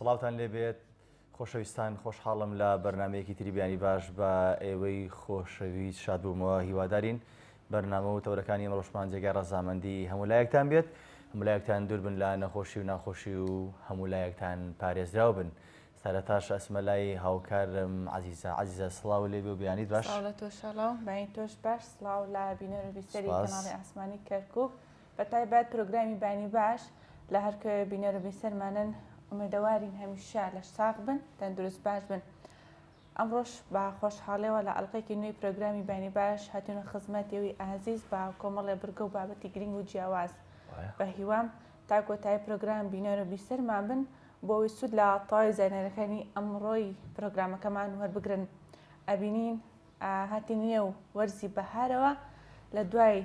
سڵاوتان لێبێت خۆشەویستان خۆشحاڵم لە بەرنمەیەکی تریبیانی باش بە ئێوەی خۆشەویست شاد بوومەوە هیوادارین بەرنامە و تەورەکانی ڕۆژمان جێگای ڕەزامەندی هەموو لایەکتان بێت هەموو لایەکتان دوور بن لە نەخۆشی و ناخۆشی و هەموو لایەکتان پارێزراو بن. سەرەتاش ئەسمە لای هاوکارم عەزیزە سڵاو لێبێ و بیانیت باش. سڵاو لە تۆ شەڵاو بەین تۆش باش سڵاو لە بینەر و بیسەری کەناڵی ئاسمانی کەرکووک بەتایبەت پرۆگرامی بانی باش لە هەرکە بینەر و بیسەرمانن ئومێدەوارین هەمیشە لە ساغ بن تەندروست باش بن. ئەمڕۆژ بە خۆشحاڵیەوە لە ئەڵلقەیەکی نوێی پرۆگرامی بانی باش هاتوونە خزمەتەوەی ئازیز بە کۆمەڵێ بڕگە و بابەتی گرنگ و جیاواز بە هیوام تا کۆتایی پرۆگرام بینەر و بیسەرمان بن بۆەوەی سوود لە تەواوی زانێرەکانی ئەمڕۆی پرۆگرامەکەمان وەربگرن. ئەبینین هاتی نییە و وەرزی بەهارەوە لە دوای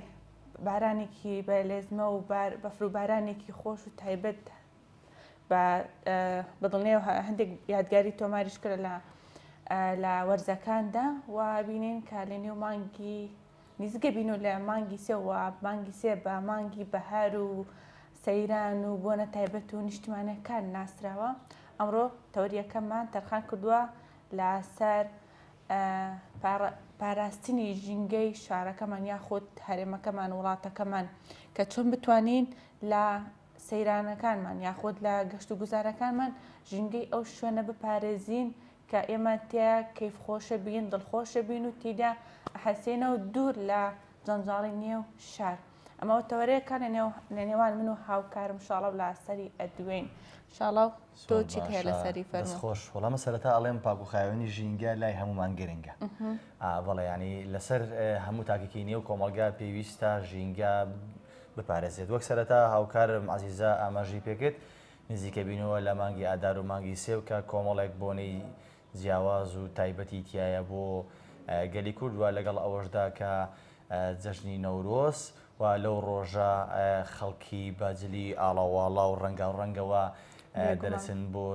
بارانێکی بەلێزمە و بەفروبارانێکی خۆش و تایبەت بەدڵنێ و هەندێک یادگاری تۆماریش کرد لە وەرزەکاندا و بینین کە لە نێو مانگی نیزگە بین و لە مانگی سێوە مانگی سێ بە مانگی بەهار و سەیران و بۆنە تایبەت و نیشتمانەکان ناسراوە. ئەمڕۆ تەوریەکەمان تەرخان کردووە لەسەر پاراستنی ژینگەی شارەکەمان یاخود هەرێمەکەمان وڵاتەکەمان کە چۆن بتوانین لە سەیرانەکانمان یاخود لە گەشت و گوزارەکانمان ژینگەی ئەو شوێنە بپارێزین کە ئێمە تیا کەیفخۆشە بین دڵخۆشە بین و تێدا ئەحەسێنەوە دوور لە جەنجاڵی نێو شار. ئەمەوە تەوەرەیەکان لە نێوان من و هاوکارم شاڵەو لە سەری ئەدوێن شاڵاو تۆ چیت هەیە لە سەری فەرموو؟ خۆش وەڵامە سەرەتا ئەڵێم پاکوخاوێنی ژینگە لای هەمومان گرنگە. بەڵێ ینی لەسەر هەموو تاکێکی نێو کۆمەلگا پێویستە ژینگە بپارێزێت. وەک سەرەتا هاوکارم عەزیزە ئاماژەی پێکرد نزیکە بینەوە لە مانگی ئادار و مانگی سێو کە کۆمەڵێک بۆنەی جیاواز و تایبەتی تایە بۆ گەلی کوردووە لەگەڵ ئەوەشدا کە جەژنی نەورۆز و لەو ڕۆژە خەڵکی باجلی ئاڵاوواڵا و ڕەنگەوە دەرەچن بۆ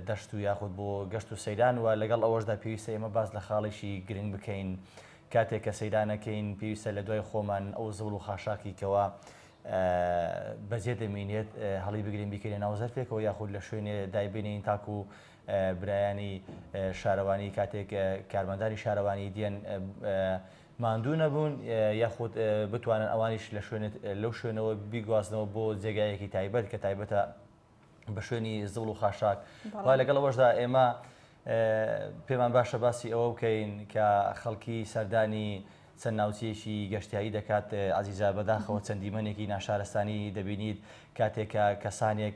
دەشت و یاخود بۆ گەشت و سەیران و لەگەڵ ئەوەشدا پێویستە ئێمە باز لە خاڵێکی گرنگ بکەین کاتێک کە سەیرانەکەین پێویستە لە دوای خۆمان ئەو زەوڵ و خاشاکیکەوە بەجێ دەمێنێت هەڵی بگرین بیکەین ناو زەرفێکەوە یاخود لە شوێنێ دایبێنین تاکو برایانی شارەوانی کاتێک کارمەندانی شارەوانی دیێن ماندوو نەبوون یاخود بتوانن ئەوانیش لەو شوێنەوە بیگواستنەوە بۆ جێگایەکی تایبەت کە تایبەتە بە شوێنی زڵ و خاشاک. وای لەگەڵ ئەوەشدا ئێمە پێمان باشە باسی ئەوە بکەین کە خەڵکی سەردانی چەند ناوچەیەکی گەشتیایی دەکات. عەزیزە بەداخەوە چەندیمەنێکی ناشارستانی دەبینیت کاتێکە کەسانێک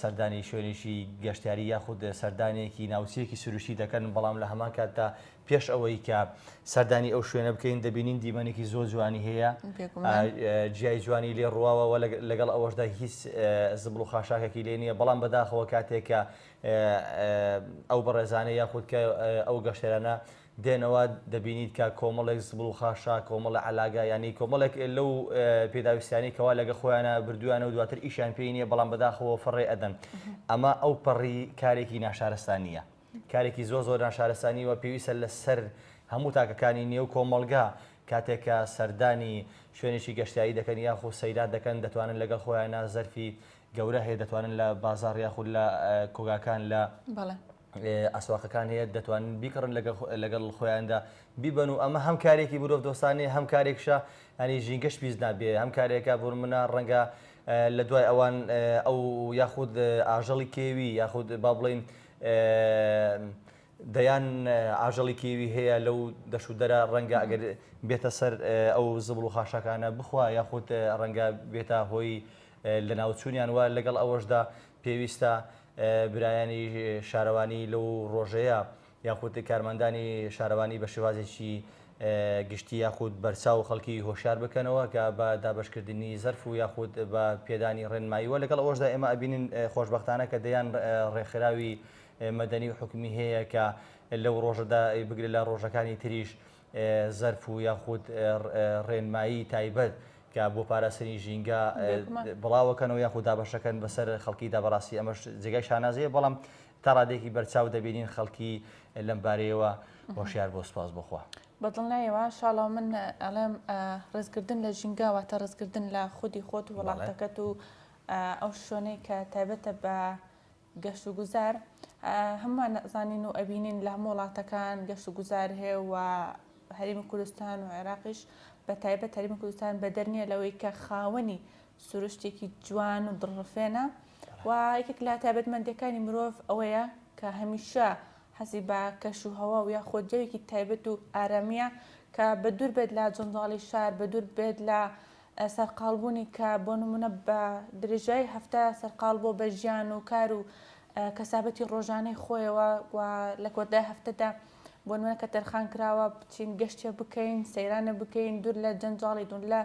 سەردانی شوێنێکی گەشتیاری یاخود سەردانێکی ناوچەیەکی سروشتی دەکەن بەڵام لە هەمان کاتدا پێش ئەوەی کە سەردانی ئەو شوێنە بکەین دەبینین دیمەنێکی زۆر جوانی هەیە جیای جوانی لێ ڕواوە لەگەڵ ئەوەشدا هیچ زبڵ و خاشاکێکی لێ نییە بەڵام بەداخەوە کاتێکە ئەو بەڕێزانە یاخود کە ئەو گەشتێرانە دێنەوە دەبینیت کە کۆمەڵێک زبڵ و خاشا کۆمەڵە عەلاگا ینی کۆمەڵێک لەو پێداویستیانی کەوا لەگە خۆیانە بردووانە و دواتر ئیشیان پێی نییە بەڵام بەداخەوە فەڕێ ئەدەن. ئەمە ئەو پەڕی کارێکی ناشارستانیە کارێکی زۆر ناشارستانی وە پێویستە لەسەر هەموو تاکەکانی نێو کۆمەلگا کاتێکە سەردانی شوێنێکی گەشتیایی دەکەن یاخود سەیران دەکەن دەتوانن لەگەڵ خۆیانە زەرفی گەورە هەیە دەتوانن لە بازاڕ یاخود لە کۆگاکان لە ئەسواقەکان هەیە دەتوانن بیکڕن لەگەڵ خۆیاندا بیبن و ئەمە هەم کارێکی مرۆڤ دۆستانێ هەم کارێکشە ینی ژینگەش پیس نابێ هەم کارێکە بۆ منە ڕەنگە لە دوای ئەوان ئەو یاخود ئاژەڵی کێوی یاخود با بڵێن دەیان ئاژەڵی کێوی هەیە لەو دەشودەرە ڕەنگە ئەگەر بێتە سەر ئەو زبڵ و خاشەکانە بخوا یاخود ڕەنگە بێتە هۆی لە ناوچوونیان وە لەگەڵ ئەوەشدا پێویستە برایانی شارەوانی لەو ڕۆژەیە یاخود کارمەندانی شارەوانی بە شێوازێکی گشتی یاخود بەرچاو خەڵکی هۆشیار بکەنەوە کە بە دابشکردنی زەرف و یاخود بە پێدانی ڕێنماییوە لەگەڵ ئەوەشدا ئێمە ئەبینین خۆشبەختانە کە دەیان ڕێکخراوی مەدەنی و حکومی هەیە کە لەو ڕۆژەدا بگرێت لە ڕۆژەکانی تریش زەرف و یاخود ڕێنمایی تایبەت کە بۆ پاراستنی ژینگە بڵاوەکەنەوە یاخود دابەشەکەن بەسەر خەڵکی دابەڕاستی ئەمەش جێگای شانازەیە بەڵام تا ڕادێکی بەرچاو دەبینین خەڵکی لەم بارەیەوە هۆشیار بۆ سپاس بخوا. بەدڵنایەوە شاڵاو من ئەڵێم ڕێزگردن لە ژینگاواتە ڕێزگردن لە خودی خۆت و وڵاتەکەت و ئەو شوێنەی کە تایبەتە بە گەشت و گوزار هەمومان نەزانین و ئەبینین لە هەموو وڵاتەکان گەشت و گوزار هەیە و هەرێمی کوردستان و عێراقیش بە تایبەت هەرێمی کوردستان بەدەر نییە لەوەی کە خاوەنی سروشتێکی جوان و دڵڕفێنە و یەکێک لە تایبەتمەندەکانی مرۆڤ ئەوەیە کە هەمیشە حەزی بە کەش و هەوا و یا خۆجەوێکی تایبەت و ئارامیە کە بە دوور بێت لە جەنجاڵی شار بە دوور بێت لە سەرقاڵبوونی کە بۆ نمونە بە درێژایی هەفتە سەرقاڵ بۆ بە ژیان و کار و کەسابەتی ڕۆژانەی خۆیەوە و لە کۆتای هەفتەدا بۆ نمونە کە تەرخان کراوە بچین گەشتێ بکەین سەیرانە بکەین دوور لە جەنجاڵی دوور لە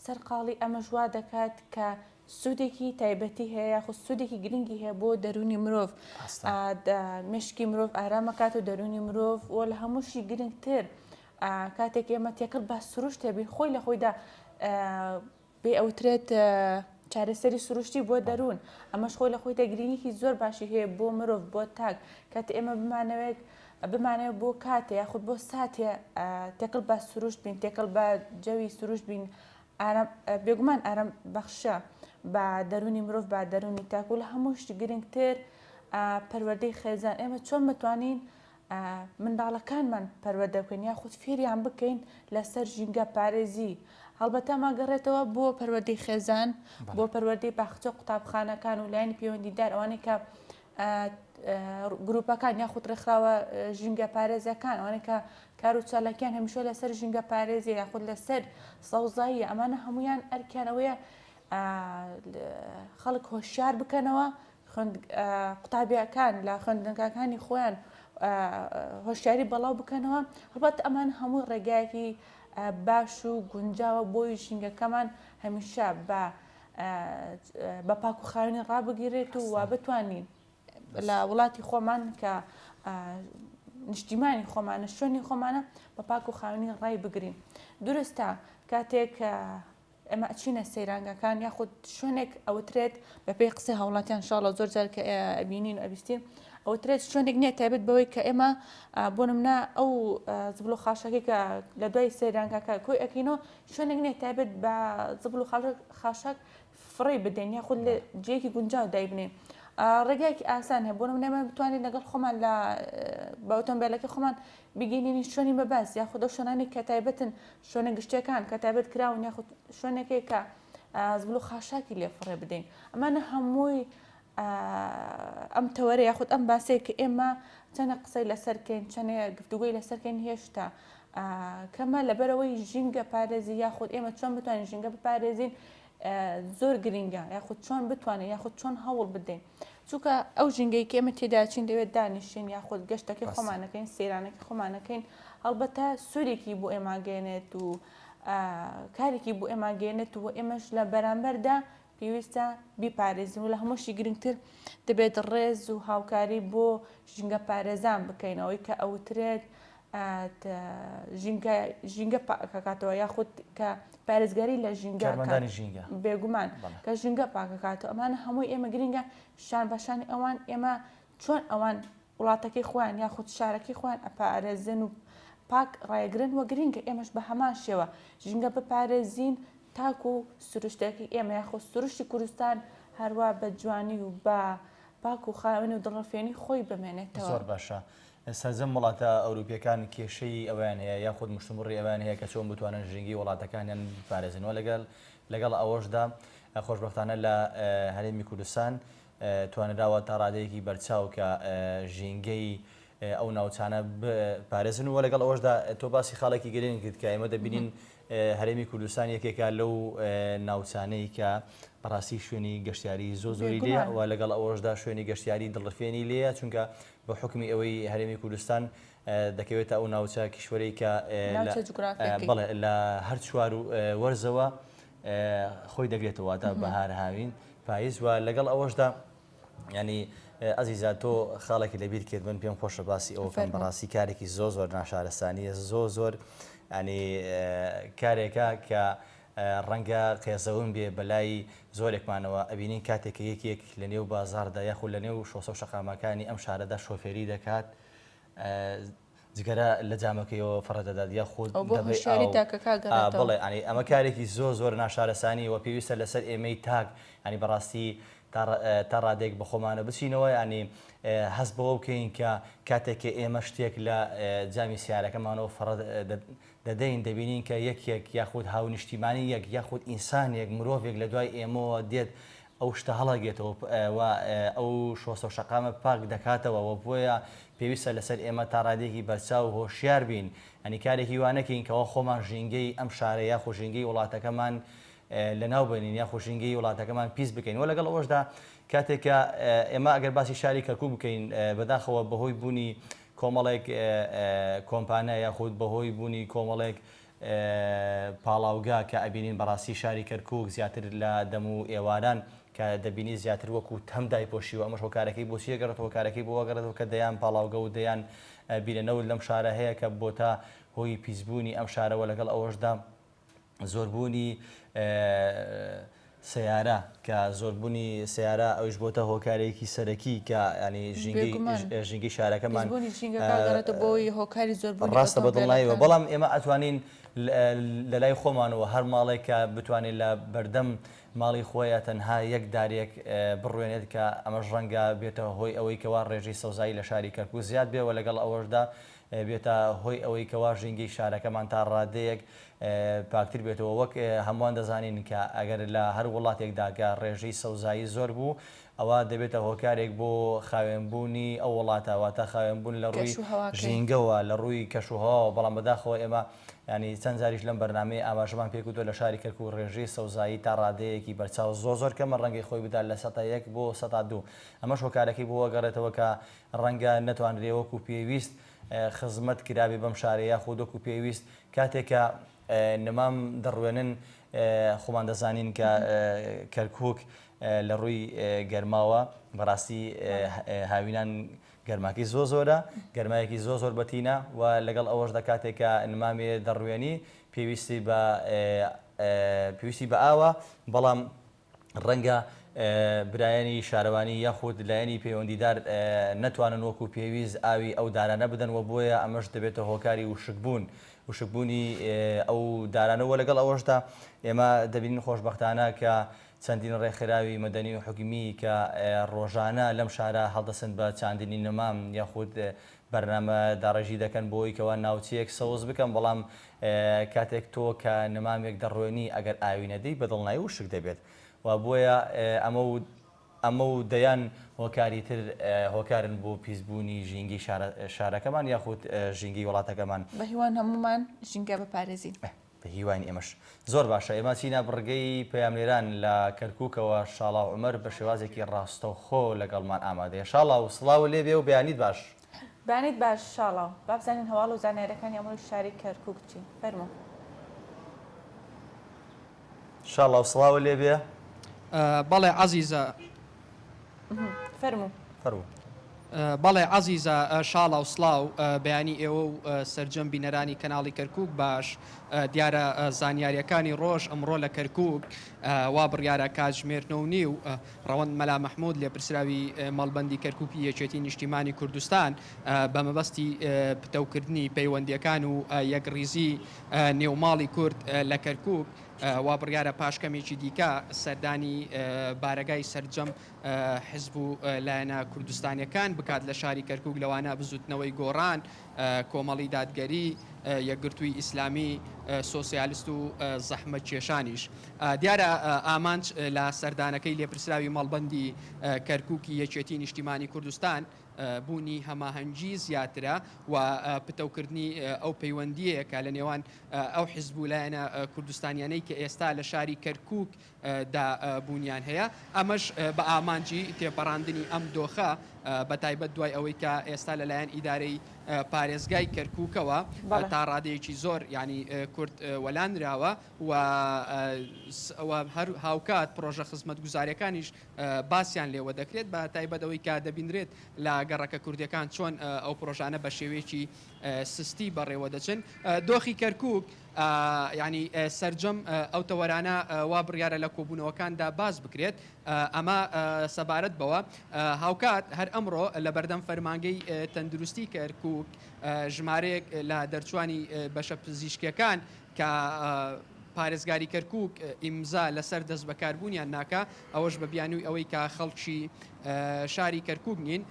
سەرقاڵی ئەمەش وا دەکات کە سوودێکی تایبەتی هەیە یاخود سوودێکی گرنگی هەیە بۆ دەرونی مرۆڤ مشکی مرۆڤ ئارامەکات و دەرونی مرۆڤ و لە هەمووشی گرنگتر کاتێک ئێمە تێکەڵ بە سروشت هەبین خۆی لە خۆیدا بێ ئەوترێت چارەسەری سروشتی بۆ دەروون ئەمەش خۆی لە خۆیدا گرنگێکی زۆر باشی هەیە بۆ مرۆڤ بۆ تاک کاتە ئێمە بمانەوێت بۆ کاتێ یاخود بۆ ساتێ تێکەڵ بە سروشت بین تێکەڵ بە جەوی سروشت بین بێگومان ئارام بەخشە بە دەرونی مرۆڤ بە دەرونی تاک و لە هەمووشتی گرنگتر پەروەردەی خێزان ئێمە چۆن بتوانین منداڵەکانمان پەروەردە بکەین یاخود فێریان بکەین لەسەر ژینگە پارێزی هەڵبەتە ماگەڕێتەوە بۆ پەروەردەی خێزان بۆ پەروەردەی باخچە قوتابخانەکان و لایەنی پەیوەندیدار ئەوانەی کە گروپەکان یاخود ڕێکخراوە ژینگە پارێزەکان ئەوانەی کە کار و چالاکیان هەمیشە لەسەر ژینگە پارێزی یاخود لەسەر سەوزایی ئەمانە هەمویان ئەرکیانەوەیە خەڵک هۆشیار بکەنەوە قوتابیەکان لە خوێندنگەکانی خۆیان هۆشیاری بەڵاو بکەنەوە هەڵبەت ئەمان هەموو ڕێگایەکی باش و گونجاوە بۆی ژینگەکەمان هەمیشە بە پاک و خاوێنی ڕابگیرێت و وا بتوانین لە وڵاتی خۆمان کە نیشتیمانی خۆمانە شوێنی خۆمانە بە پاک و خاوێنی ڕای بگرین دروستە کاتێک ئەمە ئەچینە سەیرانگەکان یاخود شوێنێک ئەوترێت بە پێی قسەی هاوڵاتیان ئینشاڵڵا زۆر جار کە ئەبینین و ئەبیستین ئەوترێت شوێنێک نییە تایبەت بەوەی کە ئێمە بۆ نمونە ئەو زبل و خاشەکەی کە لە دوای سەیرانگەکە کۆی ئەکەینەوە شوێنێک نییە تایبەت بە زبل و خاشاک فڕێ بدەین یاخود لە جێیەکی گونجاو دایبنێن ڕێگایەکی ئاسان هەیە بۆ نمونە ئێمە بتوانین لەگەڵ خۆمان بە ئۆتۆمبیلەکەی خۆمان بگەینی شوێنی بەباز یاخود ئەو شوێنانی کە تایبەتن شوێنە گشتیەکان کە تایبەت کراون یاخود شوێنێکی کە زبل و خاشاکی لێ فڕێ بدەین ئەمانە هەمووی ئەم تەوەرە یاخود ئەم باسەیە کە ئێمە چەنە قسەی لەسەرکەین چەنێ گفتوگوی لەسەرکەین هێشتا کەمە لەبەرەوەی ژینگە پارێزی یاخود ئێمە چۆن بتوانین ژینگە بپارێزین زۆر گرنگە یاخود چۆن بتوانین یاخود چۆن هەوڵ بدەین چونکە ئەو ژینگەی کە ئێمە تێداچین دەوێت دانیشین یاخود گەشتەکەی خۆمانەکەین سەیرانەکەی خۆمانەکەین هەڵبەتە سوودێکی بۆ ئێماگەێنێت و کارێکی بۆ ئێماگەێنێت و ئێمەش لە بەرامبەردا پێویستە بیپارێزین و لە هەمووشی گرنگتر دەبێت ڕێز و هاوکاری بۆ ژینگە پارێزان بکەینەوەی کە ئەوترێت ژینگە پاکەکاتەوە یاخود کە پارێزگاری لە ژینگە بێگومان کە ژینگە پاکەکاتەوە ئەمانە هەمووی ئێمە گرنگە شان بەشانی ئەوان ئێمە چۆن ئەوان وڵاتەکەی خۆیان یاخود شارەکەی خۆیان ئەپارێزن و پاک ڕایگرن وە گرنگە ئێمەش بە هەمان شێوە ژینگە بپارێزین تاک و سروشتێکی ئێمە یاخۆ سروشتی کوردستان هەروە بە جوانی و بە پاک و خاوێنی و دڵڕفێنی خۆی بمێنێتەوە زۆر باشە سەرجەم وڵاتە ئەوروپیەکان کێشەی ئەویان هەیە یاخود مشتومڕی ئەویان هەیە کە چۆن بتوانن ژینگی وڵاتەکانیان بپارێزنەوە لەگەڵ ئەوەشدا خۆشبەختانە لە هەرێمی کوردستان توانراوە تا ڕادەیەکی بەرچاو کە ژینگەی ئەو ناوچانە پارێزن و لەگەڵ ئەوەشدا تۆ باسی خاڵێکی گرنگ کرد کە ئێمە دەبینین هەرێمی کوردستان یەکێکە لەو ناوچانەی کە بەڕاستی شوێنی گەشتیاری زۆری لێ و لەگەڵ ئەوەشدا شوێنی گەشتیاری دڵڕفێنی لێیە چونکە بە حکمی ئەوەی هەرێمی کوردستان دەکەوێتە ئەو ناوچە کیشوەرەی کە بەڵێ لە هەر چوار و وەرزەوە خۆی دەگرێتەوە تا بەهار هاوین پاییز و لەگەڵ ئەوەشدا ینی ئەزیزا تۆ خاڵێکی لەبیر کرد من پێم خۆشە باسی ئەوە کەم بەڕاستی کارێکی زۆر ناشارەسانیە زۆر ینی کارێکە کە ڕەنگە قێزەون بێ بەلای زۆرێکمانەوە ئەبینین کاتێک یەکێک لە نێو بازاردا یاخود لە نێو شۆسە و شەقامەکانی ئەم شارەدا شۆفێری دەکات جگەرە لە جامەکەیەوە فڕەدەدات یاخود بڵێ ئەمە کارێکی زۆر ناشارەسانی و پێویستە لەسەر ئێمەی تاک ینی بەڕاستی تا ڕادێک بە خۆمانە بچینەوە ینی هەست بەوە بکەین کە کاتێک ئێمە شتێک لە جامی سیارەکەمانەوە فڕە دەدەین دەبینین کە یەکێک یاخود هاونیشتیمانی یەک یاخود ئینسانێک مرۆڤێک لە دوای ئێمەوە دێت ئەو شتە هەڵەگێتەوە ئەو شۆسە و شەقامە پاک دەکاتەوە بۆیە پێویستە لەسەر ئێمە تا ڕادێکی بەرچاو هۆشیار بین ئەنی کارێکی وانەکەین کەەوە خۆمان ژینگەی ئەم شارە یا خۆژینگەی وڵاتەکەمان لەناو بنین یا خۆشینگەی وڵاتەکەمان پیس بکەین و لەگەڵ ئەوەشدا کاتێکە ئێمە ئەگەر باسی شاری کەرکووک بکەین بەداخەوە بەهۆی بوونی کۆمەڵێک کۆمپانیا یاخود بەهۆی بوونی کۆمەڵێک پاڵاوگا کە ئەبینین بەڕاستی شاری کەرکووک زیاتر لە دەم و ئێواران کە دەبینی زیاتر وەکو تەم دایپۆشی و ئەمەش هۆکارەکەی بۆ چیە گەڕێتەوە کارەکەی بۆ وەگەڕێتەوە کە دەیان پاڵاوگە و دەیان بیرەنەوت لەم شارە هەیە کە بۆ تا هۆی پیسبوونی ئەم شارەوە لەگەڵ ئەوەشدا زۆربوونی سیارە کە زۆربوونی سیارە ئەوش بۆتە هۆکارێکی سەرەکی کە ینی ژینگەی شارەکەمان ڕاستە بەدڵنایەوە بەڵام ئێمە ئەتوانین لە لای خۆمانەوە هەر ماڵێک کە بتوانین لە بەردەم ماڵی خۆیە تەنها یەک دارێک بڕوێنێت کە ئەمەش ڕەنگە بێتە هۆی ئەوەی کەوا ڕێژەی سەوزایی لە شاری کەرکووک زیاد بێەوە لەگەڵ ئەوەشدا بێتە هۆی ئەوەی کەوا ژینگەی شارەکەمان تا ڕادەیەک پاکتر بێتەوە وەک هەمووان دەزانین کە ئەگەر لە هەر وڵاتێکدا کە ڕێژەی سەوزایی زۆر بوو ئەوە دەبێتە هۆکارێک بۆ خاوێنبوونی ئەو وڵاتەوە تا خاوێنبوون لە ڕووی ژینگەوە لە ڕووی کەشوهەوە بەڵام بەداخەوە ئێمە ینی چەند جاریش لەم بەرنامەی ئاماژەمان پێکوتوە لە شاری کەرکووک ڕێژەی سەوزایی تا ڕادەیەکی بەرچاو زۆر کەمە ڕەنگەی خۆی بدات لە 1 بۆ 200 ئەمەش هۆکارەکەی بۆ وەگەڕێتەوە کە ڕەنگە نەتوانرێ وەکو پێویست خزمەت کرابی بەم شارەیە خودۆکو پێویست کاتێکە نەمام دەڕوێنن خۆمان دەزانین کە کەرکووک لە ڕووی گەرماوە بەڕاستی هاوینان گەرماکی زۆرە گەرمایەکی زۆر بەتینە و لەگەڵ ئەوەش دەکاتێکە نمامێ دەڕوێنی پێویستی بە ئاوە بەڵام ڕەنگە برایانی شارەوانی یاخود لایەنی پەیوەندیدار نەتوانن وەکو پێویست ئاوی ئەو دارانە بدەن و بۆیە ئەمەش دەبێتە هۆکاری وشکبوونی ئەو دارانەوە لەگەڵ ئەوەشدا ئێمە دەبینین خۆشبەختانە کە چەندین ڕێکخراوی مەدەنی و حکومی کە ڕۆژانە لەم شارە هەڵدەسن بە چاندنی نەمام یاخود بەرنامە داڕێژی دەکەن بۆی کەەوە ناوچەیەک سەوز بکەم بەڵام کاتێک تۆ کە نەمامێک دەڕوێنی ئەگەر ئاوی نەدەی بەدڵنایی وشک دەبێت و بۆیە ئەمە و دەیان هۆکاری تر هۆکارن بۆ پیسبوونی ژینگی شارەکەمان یاخود ژینگی وڵاتەکەمان بە هیوان هەمومان ژینگە بەپارێزین بە هیوان ئێمەش زۆر باشە ئێمە چینە بڕگەی پەیامێران لە کەرکووکەوە شاڵاو عومەر بە شێوازێکی ڕاستەوخۆ لەگەڵمان ئامادەیە شاڵاو سڵاو لێبێ و بەیانیت باش بانیت باش شاڵاو با بزانین هەواڵ و زانایەکانی ئەمڕۆی شاری کەرکووک چی فەرموو شاڵاو سڵاو لێبێ بەڵێ عەزیزە فەرموو بەڵێ عەزیزە شاڵە و سڵاو بەیانی ئێوە و سەرجەم بینەرانی کەناڵی کەرکووک باش دیارە زانیاریەکانی ڕۆژ ئەمڕۆ لە کەرکووک وا بڕیارە کاتژمێرنەوە نی و ڕەوەند مەلا مەحموود لێپرسراوی مەڵبەندی کەرکووکی یەکێتی نیشتیمانی کوردستان بە مەبەستی پتەوکردنی پەیوەندیەکان و یەکڕیزی نێوماڵی کورد لە کەرکووک وا بڕیارە پاشکەمێکی دیکە سەردانی بارەگای سەرجەم حزب و لایەنە کوردستانیەکان بکات لە شاری کەرکووک لەوانە بزوتنەوەی گۆڕان کۆمەڵی دادگەری یەکگرتووی ئیسلامی سۆسیالیست و زەحمەت کێشانیش دیارە ئامانج لە سەردانەکەی لێپرسراوی مەڵبەندی کەرکووکی یەکێتی نیشتیمانی کوردستان بوونی هەماهەنگی زیاترە و پتەوکردنی ئەو پەیوەندیەکە لە نێوان ئەو حیزب و لایەنە کوردستانیانەی کە ئێستا لە شاری کەرکووک دا بوونیان هەیە ئەمەش بە ئامانجی تێپەڕاندنی ئەم دۆخە بە تایبەت دوای ئەوەی کە ئێستا لەلایەن ئیدارەی پارێزگای کەرکووکەوە تا ڕادەیەکی زۆر ینی کورد وەلاندراوە و هەر هاوکات پرۆژە خزمەت گوزاریەکانیش باسییان لێوە دەکرێت بە تایبەتەوەی کە دەبینرێت لە گەڕەکە کوردەکان چۆن ئەو پرۆژانە بە شێوەیەکی سستی بەڕێوە دەچن دۆخی کەرکووک ینی سەرجەم ئەو تەوەرانە وا بڕیارە لە کۆبوونەوەکاندا باز بکرێت ئەمە سەبارەت بەوە هاوکات هەر ئەمڕۆ لە بەردەم فەرمانگەی تەندروستی کەرکووک ژمارەیەک لە دەرچوانی بەشە پزیشکیەکان کە پارێزگاری کەرکووک ئیمزا لەسەر دەست بەکاربوونیان ناکە ئەوەش بە بیانووی ئەوەی کە خەڵکی شاری کەرکووک نین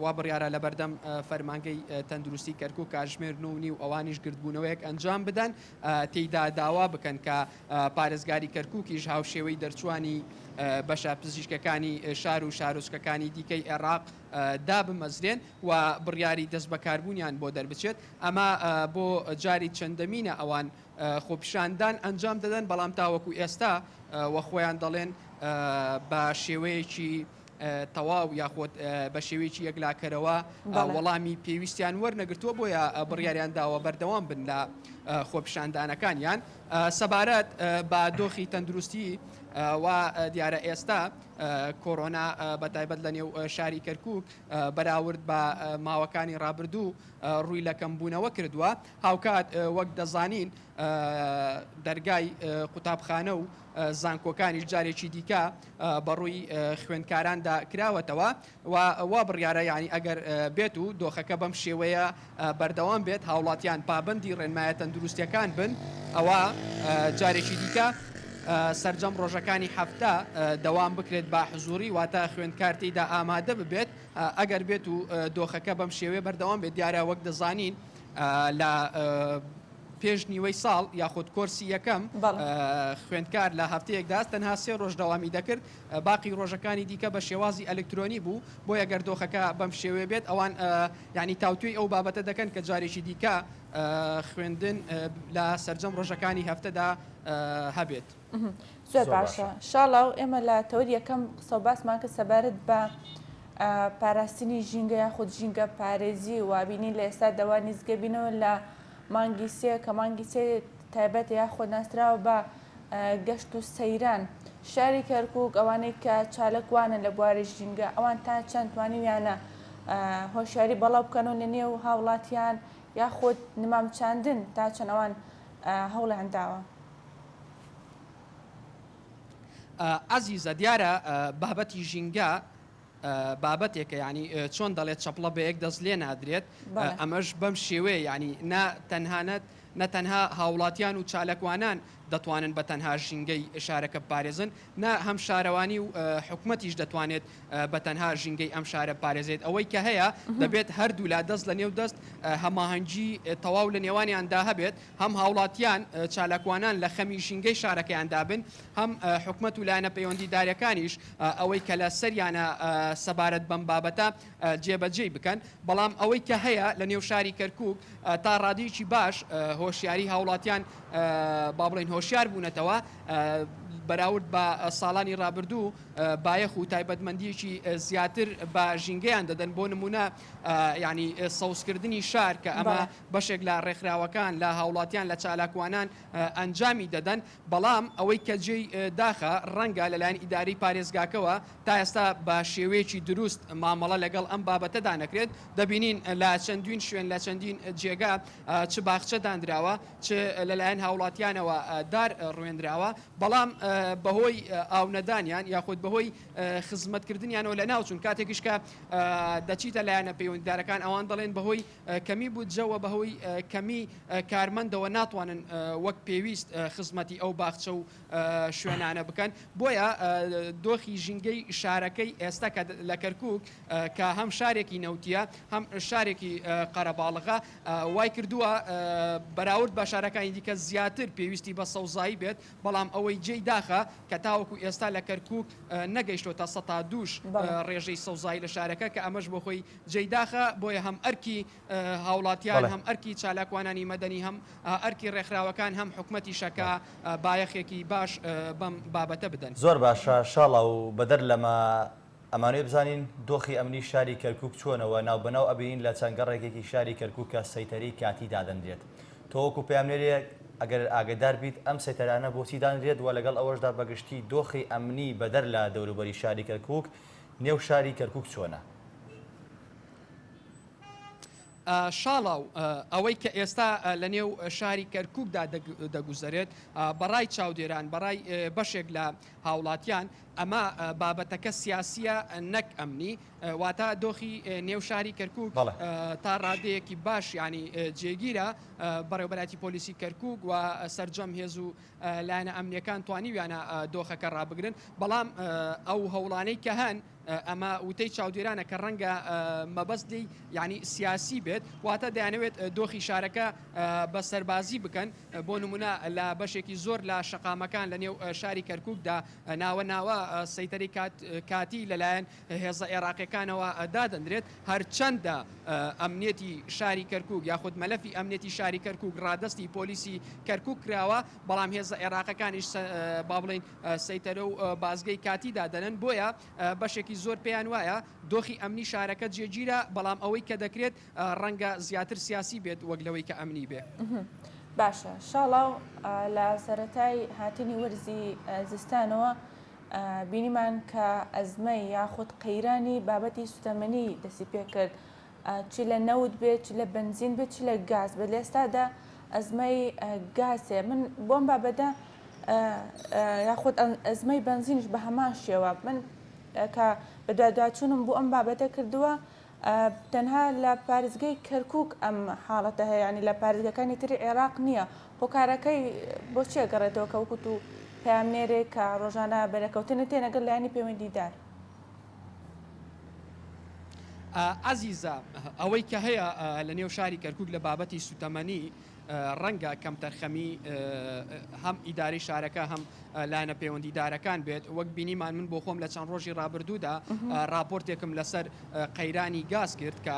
وا بڕیارە لە بەردەم فەرمانگەی تەندروستی کەرکووک کاتژمێر 9 و ئەوانیش گردبوونەوەیەک ئەنجام بدەن تێیدا داوا بکەن کە پارێزگاری کەرکووکیش هاوشێوەی دەرچوانی بەشە پزیشکەکانی شار و شارۆچکەکانی دیکەی عێراق دابمەزرێن و بڕیاری دەست بەکاربوونیان بۆ دەربچێت ئەمە بۆ جاری چەندەمینە ئەوان خۆپیشاندان ئەنجام دەدەن بەڵام تاوەکو ئێستا وە خۆیان دەڵێن بە شێوەیەکی تەواو یاخۆت بە شێوەیەکی یەکلاکەرەوە وەڵامی پێویستیان وەرنەگرتووە بۆیە بڕیاریان داوە بەردەوام بن لە خۆپیشاندانەکانیان سەبارەت بە دۆخی تەندروستی و دیارە ئێستا کۆرۆنا بەتایبەت لە نێو شاری کەرکووک بەراورد بە ماوەکانی ڕابردوو ڕووی لە کەمبوونەوە کردووە هاوکات وەک دەزانین دەرگای قوتابخانە و زانکۆکانیش جارێکی دیکە بەڕووی خوێندکاراندا کراوەتەوە وا بڕیارە یانی ئەگەر بێت و دۆخەکە بەم شێوەیە بەردەوام بێت هاوڵاتیان پابندی ڕێنمایە تەندروستیەکان بن ئەوە جارێکی دیکە سەرجەم ڕۆژەکانی هەفتە دەوام بکرێت بە حزوری واتە خوێندکار تێیدا ئامادە ببێت ئەگەر بێت و دۆخەکە بەم شێوێ بەردەوام بێت دیارە وەک دەزانین لە پێش نیوەی ساڵ یاخود کۆرسی یەکەم خوێندکار لە هەفتەیەکدا تەنها 3 ڕۆژ دەوامی دەکرد باقی ڕۆژەکانی دیکە بە شێوازی ئەلکترۆنی بوو بۆ ئەگەر دۆخەکە بەم شێوێ بێت ئەوان یعنی تاوتوی ئەو بابەتە دەکەن کە جارێکی دیکە خوێندن لە سەرجەم ڕۆژەکانی هەفتەدا هەبێت. زۆر باشە شاڵاو ئێمە لە تەوری یەکەم قسە باسمان کە سەبارەت بە پاراستنی ژینگە یاخود ژینگە پارێزی وابینی لە ئێستا دەوا نیزگە بینەوە لە مانگی سێ کە مانگی سێ تایبەت یاخۆ ناسراوە بە گەشت و سەیران شاری کەرکووک ئەوانەی کە چالکوانە لە بواری ژینگە ئەوان تا چەند توانیویانە هۆشیاری بەڵاو بکەنەوە لە نێو هاوڵاتیان یاخۆت نمامچاندن تا چەند ئەوان هەوڵیان داوە. عزیزە دیارە بابەتی ژینگە بابەتێکە ینی چۆن دەڵێت چەپڵە بە یەک دەست لێ نادرێت ئەمەش بەم شێوەیە ینی نەتەنها هاوڵاتیان و چالکوانان دەتوانن بە تەنها ژینگەی شارەکە پارێزن نا هەم شارەوانی و حکوومەتیش دەتوانێت بە تەنها ژینگەی ئەم شارە پارێزێت ئەوەی کە هەیە دەبێت هەردوو لا دەست لە نێو دەست هەماهەنگی تەواو لە نێوانیاندا هەبێت هەم هاوڵاتیان چالکوانان لە خەمی ژینگەی شارەکەیاندا بن هەم حکوومەت و لایەنە پەیوەندیداریەکانیش ئەوەی کە لە سەریانە سەبارەت بەم بابەتە جێبەجێ بکەن بەڵام ئەوەی کە هەیە لە نێو شاری کەرکووک تا ڕادێکی باش هۆشیاری هاوڵاتیان با بڵێن هۆشیار بوونەتەوە بەراورد بە ساڵانی ڕابردوو بایەخ و تایبەتمەندیەکی زیاتر بە ژینگەیان دەدەن بۆ نمونە ینی سەوزکردنی شار کە ئەمە بەشێک لە ڕێکخراوەکان لە هاوڵاتیان لە چالاکوانان ئەنجامی دەدەن بەڵام ئەوەی کە جێی داخە ڕەنگە لەلایەن ئیداری پارێزگاکەوە تا ئێستا بە شێوەیەکی دروست مامەڵە لەگەڵ ئەم بابەتەدا نەکرێت دەبینین لە چەندین شوێن لە چەندین جێگا چ باخچە دانراوە چ لەلایەن هاوڵاتیانەوە دار ڕوێنراوە بەڵام بەهۆی ئاونەدانیان یاخود بەهۆی خزمەتکردنیانەوە لە ناوچون کاتێکیش کە دەچیتە لایەنە پەیوەندیدارەکان ئەوان دەڵێن بەهۆی کەمی بودجەوە بەهۆی کەمی کارمەندەوە ناتوانن وەک پێویست خزمەتی ئەو باخچە و شوێنانە بکەن بۆیە دۆخی ژینگەی شارەکەی ئێستا کە لە کەرکووک کە هەم شارێکی نەوتیە هەم شارێکی قەرەباڵغا وای کردووە بەراورد بە شارەکانی دیکە زیاتر پێویستی بە سەوزایی بێت بەڵام ئەوەی جێی داخە کە تاوەکو ئێستا لە کەرکووک نەگەیشتۆتە 102 ڕێژەی سەوزایی لە شارەکە کە ئەمەش بۆ خۆی جێی داخە بۆیە هەم ئەرکی هاوڵاتیان هەم ئەرکی چالاکوانانی مەدەنی هەم ئەرکی ڕێکخراوەکان هەم حکوومەتی شەکە بایەخێکی باش بەم بابەتە بدەن. زۆر باشە شاڵە و بەدەر لەمە ئەمانوێ بزانین دۆخی ئەمنی شاری کەرکووک چۆنەوە ناو بەناو ئەبین لە چەنگەڕێکێکی شاری کەرکووکە سەیتەری کاتی دادەنرێت تۆوەکو پێیامنێرێ ئەگەر ئاگدار بیت ئەم سەیتەرانە بۆچی دانرێت و لەگەڵ ئەوەشدا بەگشتی دۆخی ئەمنی بەدەر لە دەوروبەری شاری کەرکووک نێو شاری کەرکووک چۆنە؟ شاڵاو ئەوەی کە ئێستا لە نێو شاری کەرکووکدا دەگوزارێت بەڕای چاودێران بەڕای بەشێک لە هاوڵاتیان ئەمە بابەتەکە سیاسیە نەک ئەمنی واتە دۆخی نێو شاری کەرکووک تا ڕادەیەکی باش ینی جێگیرە بەڕێوبەتی پۆلیسی کەرکووک و سەررجەم هێز و لایەنە ئەمنیەکان توانیویانە دۆخەکە ڕابگرن بەڵام ئەو هەوڵانەی کە هەن ئەمە وتەی چاودێرانە کە ڕەنگە مەبەستی ینی سیاسی بێت واتە دەیانەوێت دۆخی شارەکە بە سەربازی بکەن بۆ نمونە لە بەشێکی زۆر لە شەقامەکان لە نێو شاری کەرکووکدا ناوە سەیتەری کاتی لەلایەن هێزە عێراقیەکانەوە دادەندرێت هەرچەندە ئەمنیەتی شاری کەرکووک یاخود مەلەفی ئەمنیەتی شاری کەرکووک ڕادستی پۆلیسی کەرکووک کراوە بەڵام هێزە عێراقەکانیش با بڵین سەیتەرە و بازگەی کاتیدا دەنن بۆیە بەشێکی زۆر پێیان وایە دۆخی ئەمنی شارەکە جێگیرە بەڵام ئەوەی کە دەکرێت ڕەنگە زیاتر سیاسی بێت وەک لەوەی کە ئەمنی بێ. باشە شاڵاو لە سەرەتای هاتنی وەرزی زستانەوە بینیمان کە ئەزمەی یاخود قەیرانی بابەتی سوتەمەنی دەسی پێ کرد چی لە نەوت بێت چ لە بنزین بێت چ لە گاز بە لێستادا ئەزمەی گازێ من بۆم بابەدا یاخود ئەزمەی بنزینش بە هەمان شێوە من کە بە دوادواچوونم بۆ ئەم بابەتە کردووە تەنها لە پارێزگای کەرکووک ئەم حاڵەتە هەیە ینی لە پارێزگەکانی تری عێراق نییە هۆکارەکەی بۆچی گەڕێتەوە کە وەکوت و پامنێرێک کە ڕۆژانە بەرەکەوتنە تێنەگەر لایانی پەیوەندیدار. عزیزە ئەوەی کە هەیە لە نێو شاری کەرکووک لە بابەتی سوتەمەنی ڕەنگە کەم تەرخەمی هەم ئیداری شارەکە هەم لاەنە پەیوەندیدارەکان بێت وەک بینیمان من بۆ خۆم لە چەند ڕۆژی ڕابردوودا راپۆرتێکم لەسەر قەیرانی گاز کرد کە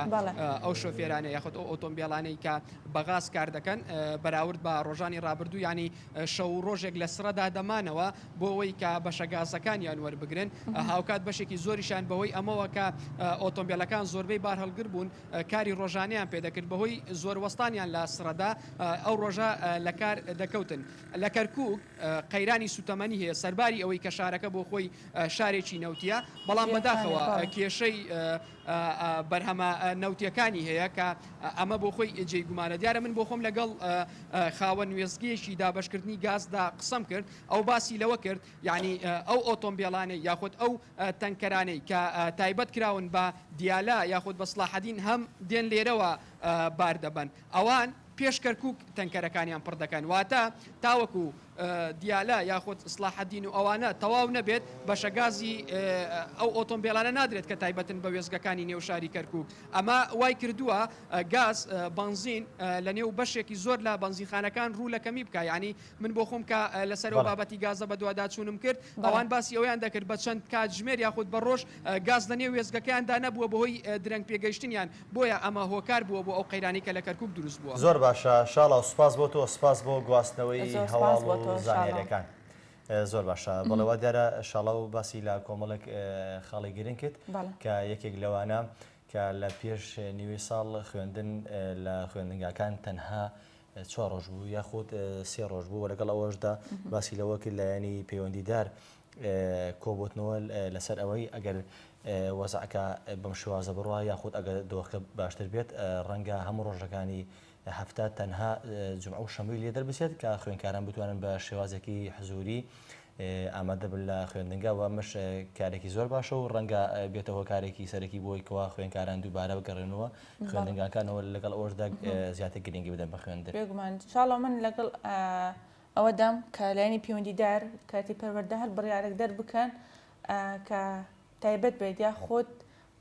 ئەو شۆفێرانە یاخود ئەو ئۆتۆمبیلانەی کە بەغاز کار دەکەن بەراورد بە ڕۆژانی ڕابردوو ینی شەو ڕۆژێک لە سرەدا دەمانەوە بۆ ئەوەی کە بەشە گازەکانیان وەربگرن هاوکات بەشێکی زۆریشان بەهۆی ئەمەوە کە ئۆتۆمبیلەکان زۆربەی بار هەڵگر بوون کاری ڕۆژانیان پێدەکرد بەهۆی زۆر وەستانیان لە سرەدا ئەو ڕۆژە لە کار دەکەوتن لە کەرکووک قەیرانی سوتەمەنی هەیە سەرباری ئەوەی کە شارەکە بۆ خۆی شارێکی نەوتیە بەڵام بەداخەوە کێشەی بەرهەمە نەوتیەکانی هەیە کە ئەمە بۆ خۆی جێی گومانە دیارە من بۆ خۆم لەگەڵ خاوەن وێزگەیەکی دابشکردنی گازدا قسەم کرد ئەو باسی لەوە کرد یعنی ئەو ئۆتۆمبیلانەی یاخود ئەو تەنکەرانەی کە تایبەت کراون بە دیالا یاخود بە سلاحەدین هەم دێن لێرەوە بار دەبن ئەوان پێش کەرکووک تەنکەرەکانیان پڕ دەکەن واتە تاوەکو دیالا یاخود ئیسلاحەدین و ئەوانە تەواو نەبێت بەشەگازی ئەو ئۆتۆمبیلانە نادرێت کە تایبەتن بە وێزگەکانی نێو شاری کەرکووک ئەمە وای کردووە گاز بنزین لە نێو بەشێکی زۆر لە بنزینخانەکان ڕوو لە کەمی بکە ینی من بۆ خۆم کە لەسەرەوە بابەتی گازە بە دوواداچوونم کرد ئەوان باسی ئەویان دەکرد بە چەند کاتژمێر یاخود بە ڕۆژ گاز لە نێو وێزگەکەیاندا نەبووە بەهۆی درەنگ پێگەیشتنیان بۆیە ئەمە هۆکار بووە بۆ ئەو قەیرانی کە لە کەرکووک دروست بووە. زۆر باشە شاڵاو سوپاس بۆ تۆ سپاس بۆ گواستنەوەی هەواڵ و زانیاریەکان زۆر باشە بەڵەوە دیارە شاڵا و باسی لە کۆمەڵێک خاڵی گرنگ کرد کە یەکێک لەوانە کە لە پێش نیوەی ساڵ خوێندن لە خوێندنگاکان تەنها 4 ڕۆژ بوو یاخود 3 ڕۆژ بوو لەگەڵ ئەوەشدا باسی لەوە کرد لایەنی پەیوەندیدار کۆبوتنەوە لەسەر ئەوەی ئەگەر وەزعکە بەم شێوازە بڕوا یاخود ئەگەر دۆخەکە باشتر بێت ڕەنگە هەموو ڕۆژەکانی هەفتە تەنها جمعە و شەمەی لێ دەربچێت کە خوێندکاران بتوانن بە شێوازێکی حزوری ئامادە بن لە خوێندنگا و ئەمەش کارێکی زۆر باشە و ڕەنگە بێتەوە کارێکی سەرەکی بۆی کەوا خوێندکاران دووبارە بگەڕێنەوە خوێندنگاکانەوە لەگەڵ ئەوەشدا زیاتر گرنگی بدەن بە خوێندن. بێگومان انشاءالله من لەگەڵ ئەوە دەم کە لایەنی پەیوەندیدار کاتی پەروەردە هەر بڕیارێک دەربکەن کە تایبەت بێت یا خۆت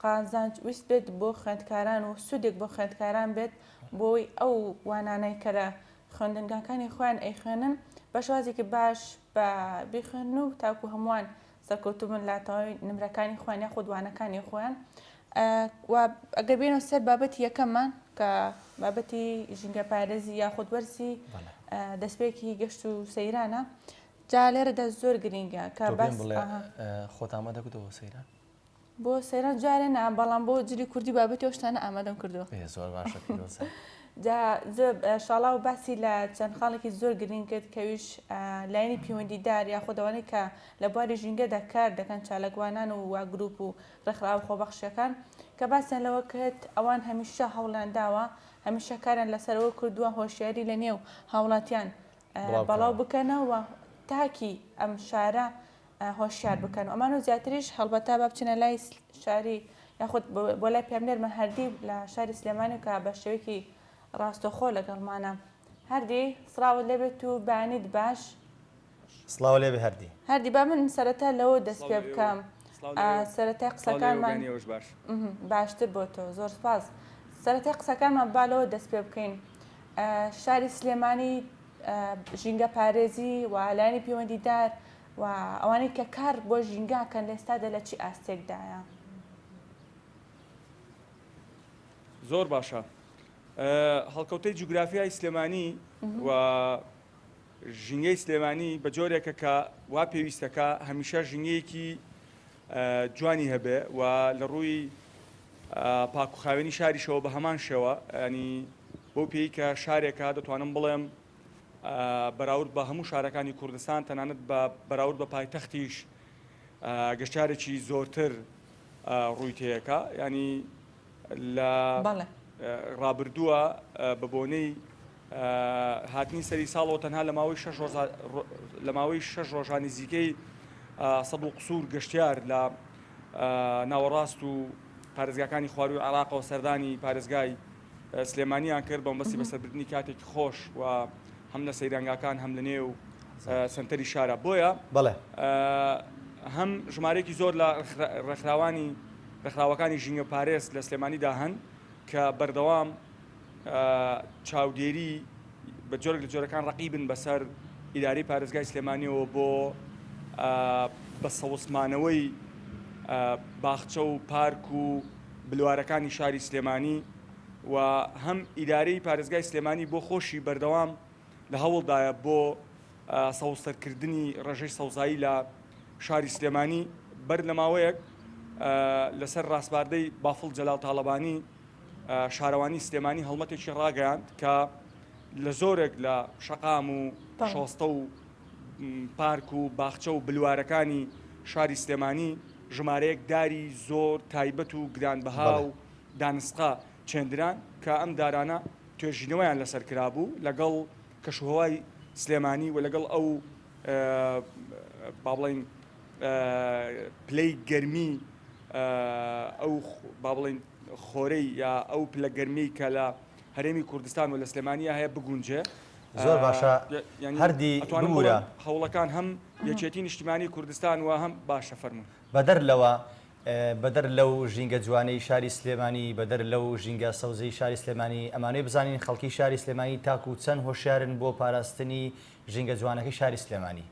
قازانج ویست بێت بۆ خوێندکاران و سوودێک بۆ خوێندکاران بێت بۆی ئەو وانانەی کە لە خوێندنگاکانی خۆیان ئەیخوێنن بە شوازێکی باش بە بیخوێن و تاکو هەمووان سەرکەوتوو بن لە تەواوی نمرەکانی خۆیان یا خودوانەکانی خۆیان و ئەگەر بێنەوە سەر بابەتی یەکەممان کە بابەتی ژینگە پارێزی یا خودوەرزی دەستپێکی گەشت و سەیرانە جا لێرەدا زۆر گرنگە کە باس خۆت ئامادە بکەوە سەیران بۆ سەیران جارێ نا بەڵام بۆ جلی کوردی بابەتی ئەو شتانە ئامادەم کردووە زۆر باشە شاڵاو باسی لە چەند خاڵێکی زۆر گرنگ کرد کەویش لاینی پەیوەندیدار یاخۆدەوانەی کە لە بواری ژینگەدا کار دەکەن چالەگوانان و وا گروپ و ڕێکخراو خۆبەخشەکان کە باسییان لەوە کرد ئەوان هەمیشە هەوڵانداوە هەمیشە کاران لەسەرەوە کردووە هۆشیاری لە نێو هاوڵاتیان بەڵاو بکەنەوە تاکی ئەم شارە هۆشیار بکەن ئەمانە زیاتریش هەڵبەتا با بچنە لای شاری یاخود بۆ لای پێمنێرمە هەردی لە شاری سلێمانی کە بە شێوەیەکی ڕاستەخۆ لەگەڵمانە هەردی سڵاوت لێبێت و بەیانیت باش سڵاو لێبێ هەردی هەردی با من سەرەتا لەوە دەست پێ بکەم سەرەتای قسەکانمان باشتر بۆ تۆ زۆر سپاس سەرەتای قسەکانمان بالەوە دەست پێ بکەین شاری سلێمانی ژینگە پارێزی و لایانی پەیوەندیدار و ئەوانەی کە کار بۆ ژینگاکەن لە ئێستادا لە چی ئاستێکدایە زۆر باشە هەڵکەوتەی جوگرافیای سلێمانی و ژینگەی سلێمانی بە جۆرێکە کە وا پێویستەکە هەمیشە ژینگەیەکی جوانی هەبێ و لە ڕووی پاکوخاوێنی شاریشەوە بە هەمان شێوە ینی بۆ پێی کە شارێکە دەتوانم بڵێم بەراورد بە هەموو شارەکانی کوردستان تەنانەت بە بەراورد بە پایتەختیش گەشتارێکی زۆرتر ڕووی تەیەکە ینی لە ڕابردووە بە بۆنەی هاتنی سەری ساڵەوە تەنها لە ماوەی 6 ڕۆژانی زیکەی 100 و قسوور گەشتیار لە ناوەڕاست و پارێزگاکانی خواروی عێراقەوە سەردانی پارێزگای سلێمانیان کرد بە مەبەستی بەسەربردنی کاتێکی خۆش و هەم لە سەیرانگاکان هەم لە نێو سنتەری شارە بۆیە هەم ژمارەیەکی زۆر لە ڕێکخراوەکانی ژینگە پارێز لە سلێمانیدا هەن کە بەردەوام چاودێری بە جۆرێک لە جۆرەکان ڕەقیبن بەسەر ئیداری پارێزگای سلێمانیەوە بۆ بەسەوسمانەوەی باخچە و پارک و بلوارەکانی شاری سلێمانی و هەم ئیدارەی پارێزگای سلێمانی بۆ خۆشی بەردەوام لە هەوڵدایە بۆ سەوسەرکردنی ڕێژەی سەوزایی لە شاری سلێمانی بەر لە ماوەیەک لەسەر ڕاستباردەی بافڵ جەلال تاڵەبانی شارەوانی سلێمانی هەڵمەتێکی ڕاگەیاند کە لە زۆرێک لە شەقام و شۆستە و پارک و باخچە و بلوارەکانی شاری سلێمانی ژمارەیەک داری زۆر تایبەت و گرانبەها و دانسقا چێندران کە ئەم دارانە توێژینەوەیان لەسەر کرابوو لەگەڵ کەشوهەوای سلێمانی و لەگەڵ ئەو با بڵێن پلەی گەرمی ئەو با بڵێن خۆرەی یا ئەو پلە گەرمی کە لە هەرێمی کوردستان و لە سلێمانیا هەیە بگونجێ زۆر باشە هەردی ببوورە هەوڵەکان هەم یەکێتی نیشتیمانی کوردستان و هەم باشە فەرموون بەدەر لەو ژینگە جوانەی شاری سلێمانی بەدەر لەو ژینگە سەوزەی شاری سلێمانی ئەمانەی بزانین خەڵکی شاری سلێمانی تاکو و چەند هۆشیارن بۆ پاراستنی ژینگە جوانەکەی شاری سلێمانی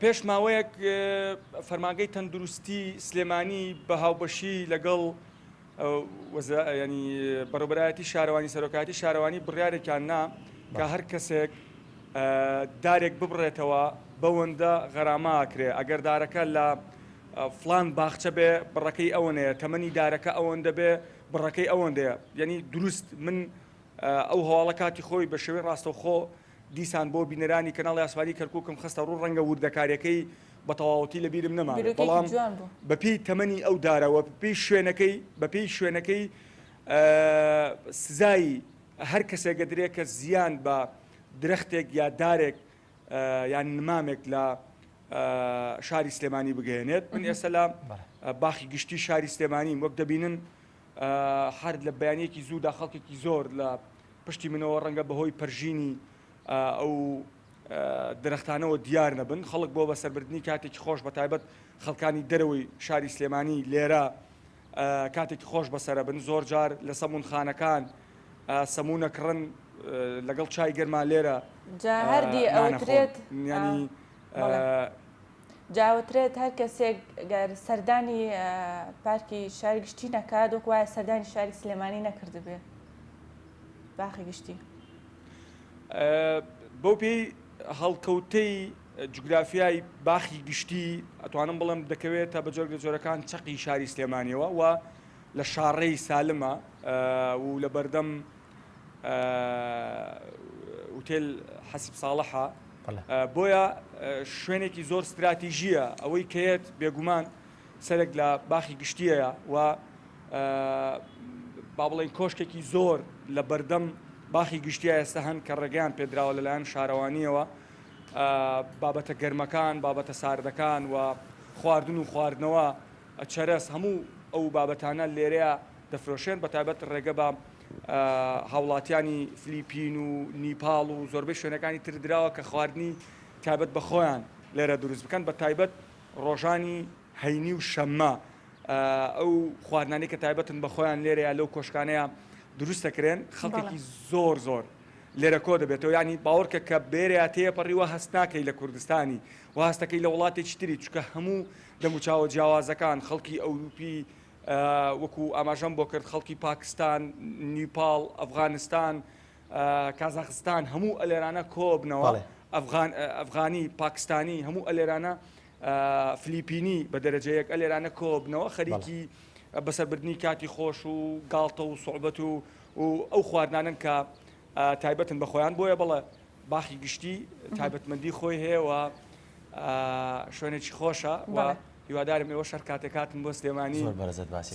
پێش ماوەیەک فەرمانگەی تەندروستی سلێمانی بە هاوبەشی لەگەڵ ینی بەڕێوەبەرایەتی شارەوانی سەرۆکایەتی شارەوانی بڕیارێکیان نا کە هەر کەسێک دارێک ببڕێتەوە بەوەندە غەراماکرێ ئەگەر دارەکە لە فلان باخچە بێ بڕەکەی ئەوەنەیە تەمەنی دارەکە ئەوەندە بێ بڕەکەی ئەوەندەیە یعنی دروست من ئەو هەواڵە کاتی خۆی بە شێوەی ڕاستەوخۆ دیسان بۆ بینەرانی کەناڵی ئاسمانی کەرکووکم خستە ڕوو ڕەنگە وردەکاریەکەی بە تەواوەتی لە بیرم نەما بەڵام بەپێی تەمەنی ئەو دارەوە بەپێی شوێنەکەی سزایی هەر کەسێکە درێت کە زیان بە درەختێک یا دارێک یان نمامێک لە شاری سلێمانی بگەێنێت من ئێستا لە باخی گشتی شاری سلێمانی وەک دەبینن هەر لە بەیانەیەکی زوودا خەڵکێکی زۆر لە پشتی منەوە ڕەنگە بەهۆی پەرژینی ئەو درەختانەوە دیار نەبن خەڵک بۆ بەسەربردنی کاتێکی خۆش بە تایبەت خەڵکانی دەرەوەی شاری سلێمانی لێرە کاتێکی خۆش بەسەرە بن زۆر جار لە سەمونخانەکان سەمونەکڕن لەگەڵ چای گەرما لێرە هەردی ئەوترێت ینی جاوترێت هەر کەسێک سەردانی پارکی شاری گشتی نەکات وەک وایە سەردانی شاری سلێمانی نەکرد بێ باخی گشتی بۆ پێی هەڵکەوتەی جوگرافیای باخی گشتی ئەتوانم بڵم دەکەوێتە بە جۆرە جۆرەکان چەقی شاری سلێمانیەوە و لە شارڕێی سالمە و لە بەردەم ئوتێل حەسیب ساڵحە بۆیە شوێنێکی زۆر استراتیژیە ئەوەی کەیت بێگومان سەرێک لە باخی گشتیەیە و با بڵێن کۆشکێکی زۆر لە بەردەم باخی گشتیە ئێستا هەن کە ڕێگەیان پێدراوە لەلایەن شارەوانیەوە بابەتە گەرمەکان بابەتە ساردەکان و خواردن و خواردنەوە چەرەس هەموو ئەو بابەتانە لێرەیە دەفرۆشێن بە تایبەت ڕێگە بە هاوڵاتیانی فلیپین و نیپاڵ و زۆربەی شوێنەکانی تردراوە کە خواردنی تایبەت بە خۆیان لێرە دروست بکەن بە تایبەت ڕۆژانی هەینی و شەممە ئەو خواردنانی کە تایبەتن بە خۆیان لێرەیە لەو کۆشکانەیە دروست دەکرێن خەڵکێکی زۆر زۆر لێرە کۆ دەبێتەوە ینی باوەڕکە کە بێرە تێپەڕیوە هەست ناکەی لە کوردستانی و هەستەکەی لە وڵاتێکی تری چکە هەموو دەموچاوە جیاوازەکان خەڵکی ئەوروپی وەکو ئاماژەم بۆ کرد خەڵکی پاکستان نیپاڵ ئەفغانستان کازاخستان هەموو ئەلێرانە کۆبنەوە ئەفغانی پاکستانی هەموو ئەلێرانە فلیپینی بە دەرەجەیەک ئەلێرانە کۆبنەوە خەریکی بەسەربردنی کاتی خۆش و گاڵتە و سوعبەت و ئەو خواردنانن کە تایبەتن بە خۆیان بۆیە بڵێ باخی گشتی تایبەتمەندی خۆی هەیە و شوێنێکی خۆشە و هیوادارم ئێوە شەر کاتێکاتن بۆ سلێمانی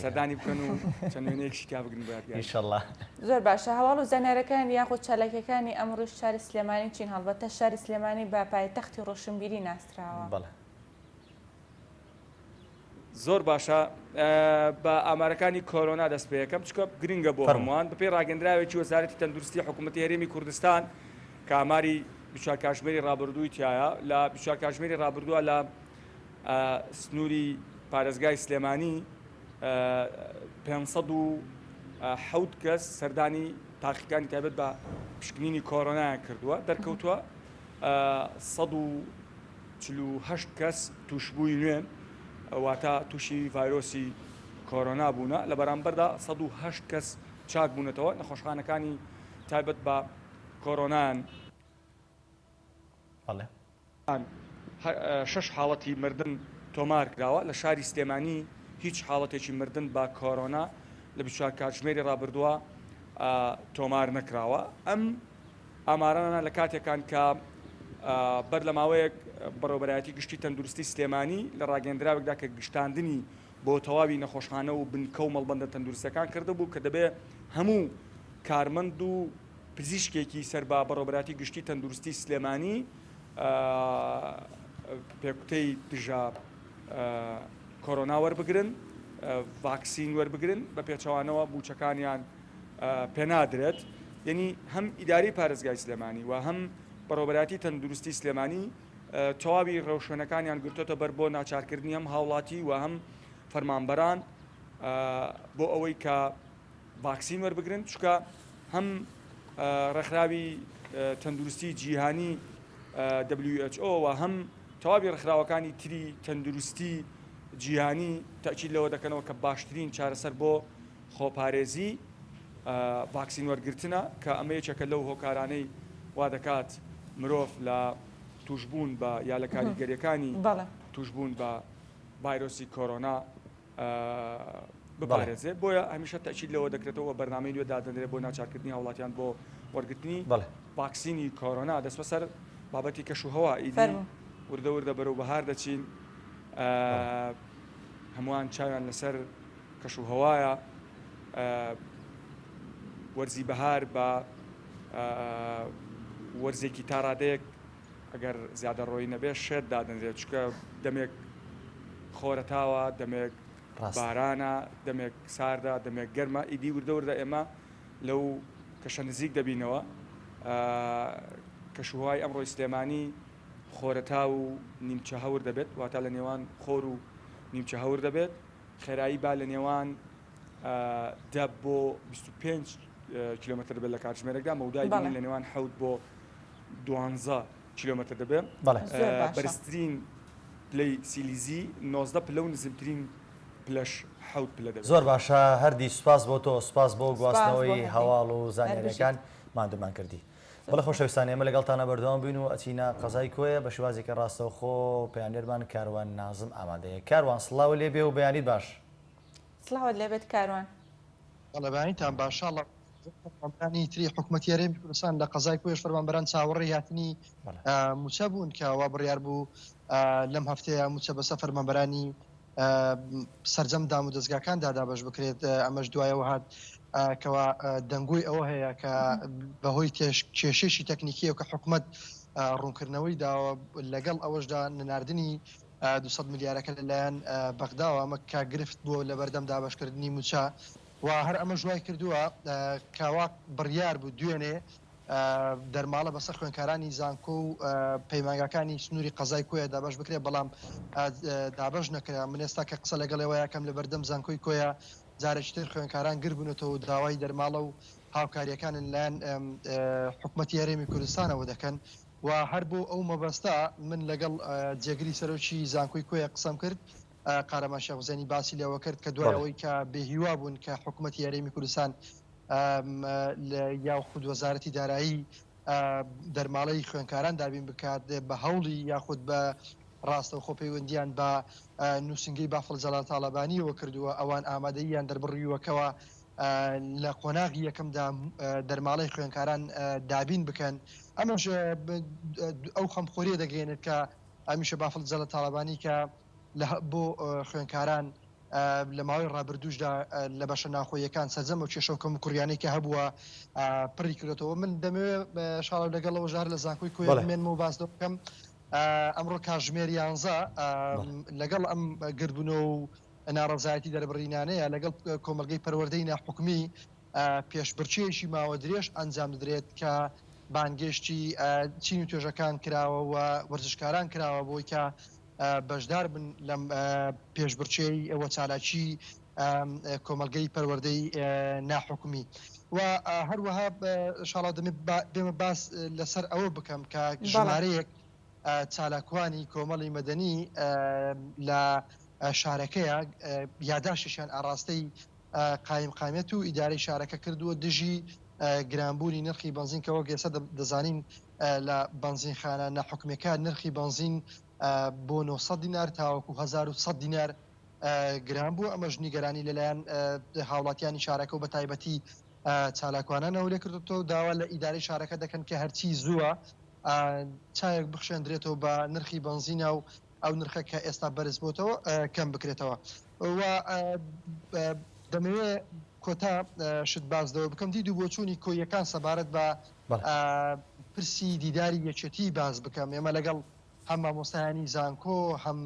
سەردانی بکەن و چەند وێنەیەکشی تا بگرن بۆ ئینشەڵڵا. زۆر باشە هەواڵ و زانارەکان یاخود چالاکیەکانی ئەمڕۆژ شاری سلێمانی چین هەڵبەتە شاری سلێمانی بە پایتەختی ڕۆشنبیری ناسراوە. زۆر باشە بە ئامارەکانی کۆرۆنا دەست پێ یەکەم چکە گرنگە بۆ هەمووان بەپێی ڕاگەندراوێکی وەزارەتی تەندروستی حکوومەتی هەرێمی کوردستان کە ئاماری 24 کاتژمێری ڕابردووی تایە لە 24 کاتژمێری ڕابردووە لە سنووری پارێزگای سلێمانی 507 کەس سەردانی تاقیەکانی تایبەت بە پشکنینی کۆرۆنایان کردووە دەرکەوتووە 148 کەس توشبووی نوێن واتە تووشی ڤایرۆسی کۆرۆنا بوونە لە بەرامبەردا 108 کەس چاک بوونەتەوە نەخۆشخانەکانی تایبەت بە کۆرۆنایان 6 حاڵەتی مردن تۆمار کراوە لە شاری سلێمانی هیچ حاڵەتێکی مردن بە کۆرۆنا لە 24 کاتژمێری ڕابردووە تۆمار نەکراوە ئەم ئامارانە لە کاتێکان کە بەر لە ماوەیەک بەڕێوەبەرایەتی گشتی تەندروستی سلێمانی لە ڕاگەندراوێکدا کە گشتاندنی بۆ تەواوی نەخۆشخانە و بنکە و مەڵبەندە تەندروستەکان کرده بوو کە دەبێ هەموو کارمەند و پزیشکێکی سەر بە بەڕێوەبەرایەتی گشتی تەندروستی سلێمانی پێکوتەی دژە کۆرۆنا وەربگرن ڤاکسین وەربگرن بە پێچەوانەوە بووچەکانیان پێنادرێت یعنی هەم ئیداری پارێزگای سلێمانی و هەم بەڕێوەبەرایەتی تەندروستی سلێمانی تەواوی ڕێوشوێنەکانیان گرتوتە بەر بۆ ناچارکردنی هەم هاوڵاتی و هەم فەرمانبەران بۆ ئەوەی کە ڤاکسین وەربگرن چکە هەم ڕێکخراوی تەندروستی جیهانی WHO و هەم تەواوی ڕێکخراوەکانی تری تەندروستی جیهانی تاکید لەوە دەکەنەوە کە باشترین چارەسەر بۆ خۆپارێزی ڤاکسین وەرگرتنە کە ئەمە یەکێکە لەو هۆکارانەی وا دەکات مرۆڤ لە توشبوون بە یا لە کاریگەریەکانی توشبوون بە ڤایرۆسی کۆرۆنا بپارێزێت بۆیە هەمیشە تاکید لەوە دەکرێتەوە بەرنامەی نوێ دادەنرێت بۆ ناچارکردنی هاوڵاتیان بۆ وەرگرتنی ڤاکسینی کۆرۆنا دەست بەسەر بابەتی کەشوهەوا ئیدی وردە وردە بەرەو بەهار دەچین هەمووان چاویان لەسەر کەشوهەوایە وەرزی بەهار بە وەرزێکی تا ڕادەیەک ئەگەر زیادە ڕۆی نەبێت شێت دادەنرێت چکە دەمێک خۆرەتاوە دەمێک بارانە دەمێک ساردا دەمێک گەرمە ئیدی وردە وردە ئێمە لەو کەشە نزیک دەبینەوە کەشوهای ئەمڕۆی سلێمانی خۆرەتا و نیمچە هەور دەبێت واتە لە نێوان خۆر و نیمچە هەور دەبێت خێرایی با لە نێوان 10 بۆ 25 کیلومتر دەبێت لە کاتژمێرێکدا مەودای بینین لە نێوان 7 بۆ 12 کیلومتر دەبێت بەرزترین پلەی سیلیزی 19 پلە و نزمترین پلەش 7 پلە دەبێت. زۆر باشە هەردی سوپاس بۆ تۆ سوپاس بۆ گواستنەوەی هەواڵ و زانیاریەکان مادومان کردی. بەڵێ خۆشەویستان ئێمە لەگەڵتانە بەردەوام بین و ئەچینە قەزای کۆیە بە شێوازێکی ڕاستەوخۆ پەیامبەرمان کاروان نازم ئامادەیە. کاروان سڵاو لێ بێ و بەیانیت باش. سڵاوت لێبێت کاروان. بەڵێبانیتان باشاڵە ئەمرانی تری حکوومەتی هەرێمی کوردستان لە قەزای کوێژ فەرمانبەران چاوەڕێی هاتنی موچە بوون کە وا بڕیار بوو لەم هەفتەیە موچە بەسە فەرمانبەرانی سەرجەم دام و دەستگاکان دابش بکرێت. ئەمەش دوایەوە هات کەوا دەنگۆی ئەوە هەیە کە بەهۆی کێشێشی تەکنیکیە کە حکوومەت ڕوونکردنەوەی داوە لەگەڵ ئەوەشدا نەناردنی 200 میلیارەکە لەلایەن بەغداوە ئەمە کا گرفت بووە لە بەردەم دابشکردنی موچە و هەر ئەمە ژوای کردووە کاوا بڕیار بوو دوێنێ دەرماڵە بەسەر خوێنکارانی زانکۆ و پەیمانگاکانی سنووری قەزای کۆیە دابش بکرێت بەڵام دابش نەکرا من ئێستا کە قسە لەگەڵەوە یاکەم لە بەردەم زانکۆی کۆیە جارێکی تر خوێنکاران گربوونەتەوە داوای دەرماڵە و هاوکاریەکانن لایەن حکوومەتی هەرێمی کوردستانەوە دەکەن و هەر بۆ ئەو مەبەستا من لەگەڵ جێگری سەرۆکی زانکۆی کۆیە قسەم کرد قارەمان شێخوزێنی باسی لەوە کرد کە دوایەوەی کە بێهیوا بوون کە حکوومەتی هەرێمی کوردستان یاخود وەزارەتی دارایی دەرماڵەی خوێنکاران دابین بکات بە هەوڵی یاخود بە ڕاستە و خۆپەیوەندیان بە نووسنگی بافڵ جەلال تاڵەبانیەوە کردووە ئەوان ئامادەییان دەربڕیوەکەوە لە قۆناغی یەکەمدا دەرماڵەی خوێنکاران دابین بکەن. ئەمەش ئەو خەمخۆریە دەگەێنێت کە ئەمیشە بافڵ جەلال تاڵەبانی کە بۆ خوێنکاران لە ماوەی ڕابردوشدا لە بەشە ناخۆیەکان سەرجەم و کێشەوکەم و کوڕیانەی کە هەبووە پڕی کردێتەوە. من دەمەوێت شاڵ لەگەڵەوە ژار لە زانکۆی کوێمێنمە و باس بکەم ئەمڕۆ کاژمێر 11 لەگەڵ ئەم گردبوونەوە و ناڕەزایەتی دەربڕینانەیە لەگەڵ کۆمەلگەی پەروەردەی ناحکومی پێشبرچەیەکی ماوە درێژ ئەنجام بدرێت کە بانگێشتی چین و توێژەکان کراوە و وەرزشکاران کراوە بۆی کە بەشدار بن لەم پێشبرچەی ئەوە چالاکی کۆمەلگەی پەروەردەی ناحکومی و هەروەها شاڵا دەمێت بێمە باس لەسەر ئەوە بکەم کە ژمارەیەک چالاکوانی کۆمەڵی مەدەنی لە شارەکەیە یاداشتیان ئاراستەی قایمقامێت و ئیدارەی شارەکە کردووە دژی گرانبوونی نرخی بنزینکەوە گێسە دەزانین لە بنزینخانە ناحکومیەکە نرخی بنزین بۆ 900 دینار تاوەکو 1100 دینار گران بوو. ئەمەش نیگەرانی لەلایەن هاوڵاتیانی شارەکە و بە تایبەتی چالاکوانانەوە لێ کردێتەوە داوا لە ئیدارەی شارەکە دەکەن کە هەرچی زووە چایەک بخشێندرێتەوە بە نرخی بنزینە و ئەو نرخە کە ئێستا بەرز بۆتەوە کەم بکرێتەوە و دەمەوێت کۆتا شت بازدەوە بکەم دیدو بۆ چوونی کۆیەکان سەبارەت بە پرسی دیداری یەکێتی باز بکەم. ئێمە لەگەڵ هەم مامۆستایانی زانکۆ هەم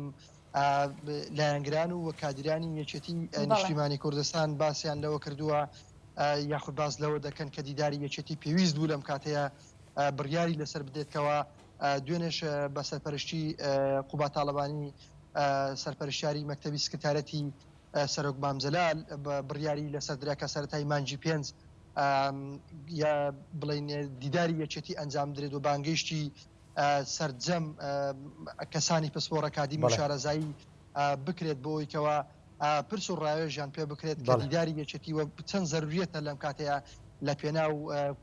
لایەنگران و کادرانی یەکێتی نیشتیمانی کوردستان باسییان لەوە کردووە یاخود باز لەوە دەکەن کە دیداری یەکێتی پێویست بوو لەم کاتەیە بڕیاری لەسەر بدێتکەوە دوێنێش بە سەرپەرشتی قوبا تاڵەبانی سەرپەرشتیاری مەکتەبی سکرتارەتی سەرۆک بامجەلال بڕیاری لەسەر دراکە سەرەتای مانجی پێنج یا بڵین دیداری یەکێتی ئەنجام درێت و بانگەیشتی سەرجەم کەسانی پسپۆڕە کادیمی شارەزایی بکرێت بۆی کەەوە پرس و ڕاوێژیان پێ بکرێت کە دیداری یەکێتی و چەند زەروریەتە لەم کاتەیە لە پێناو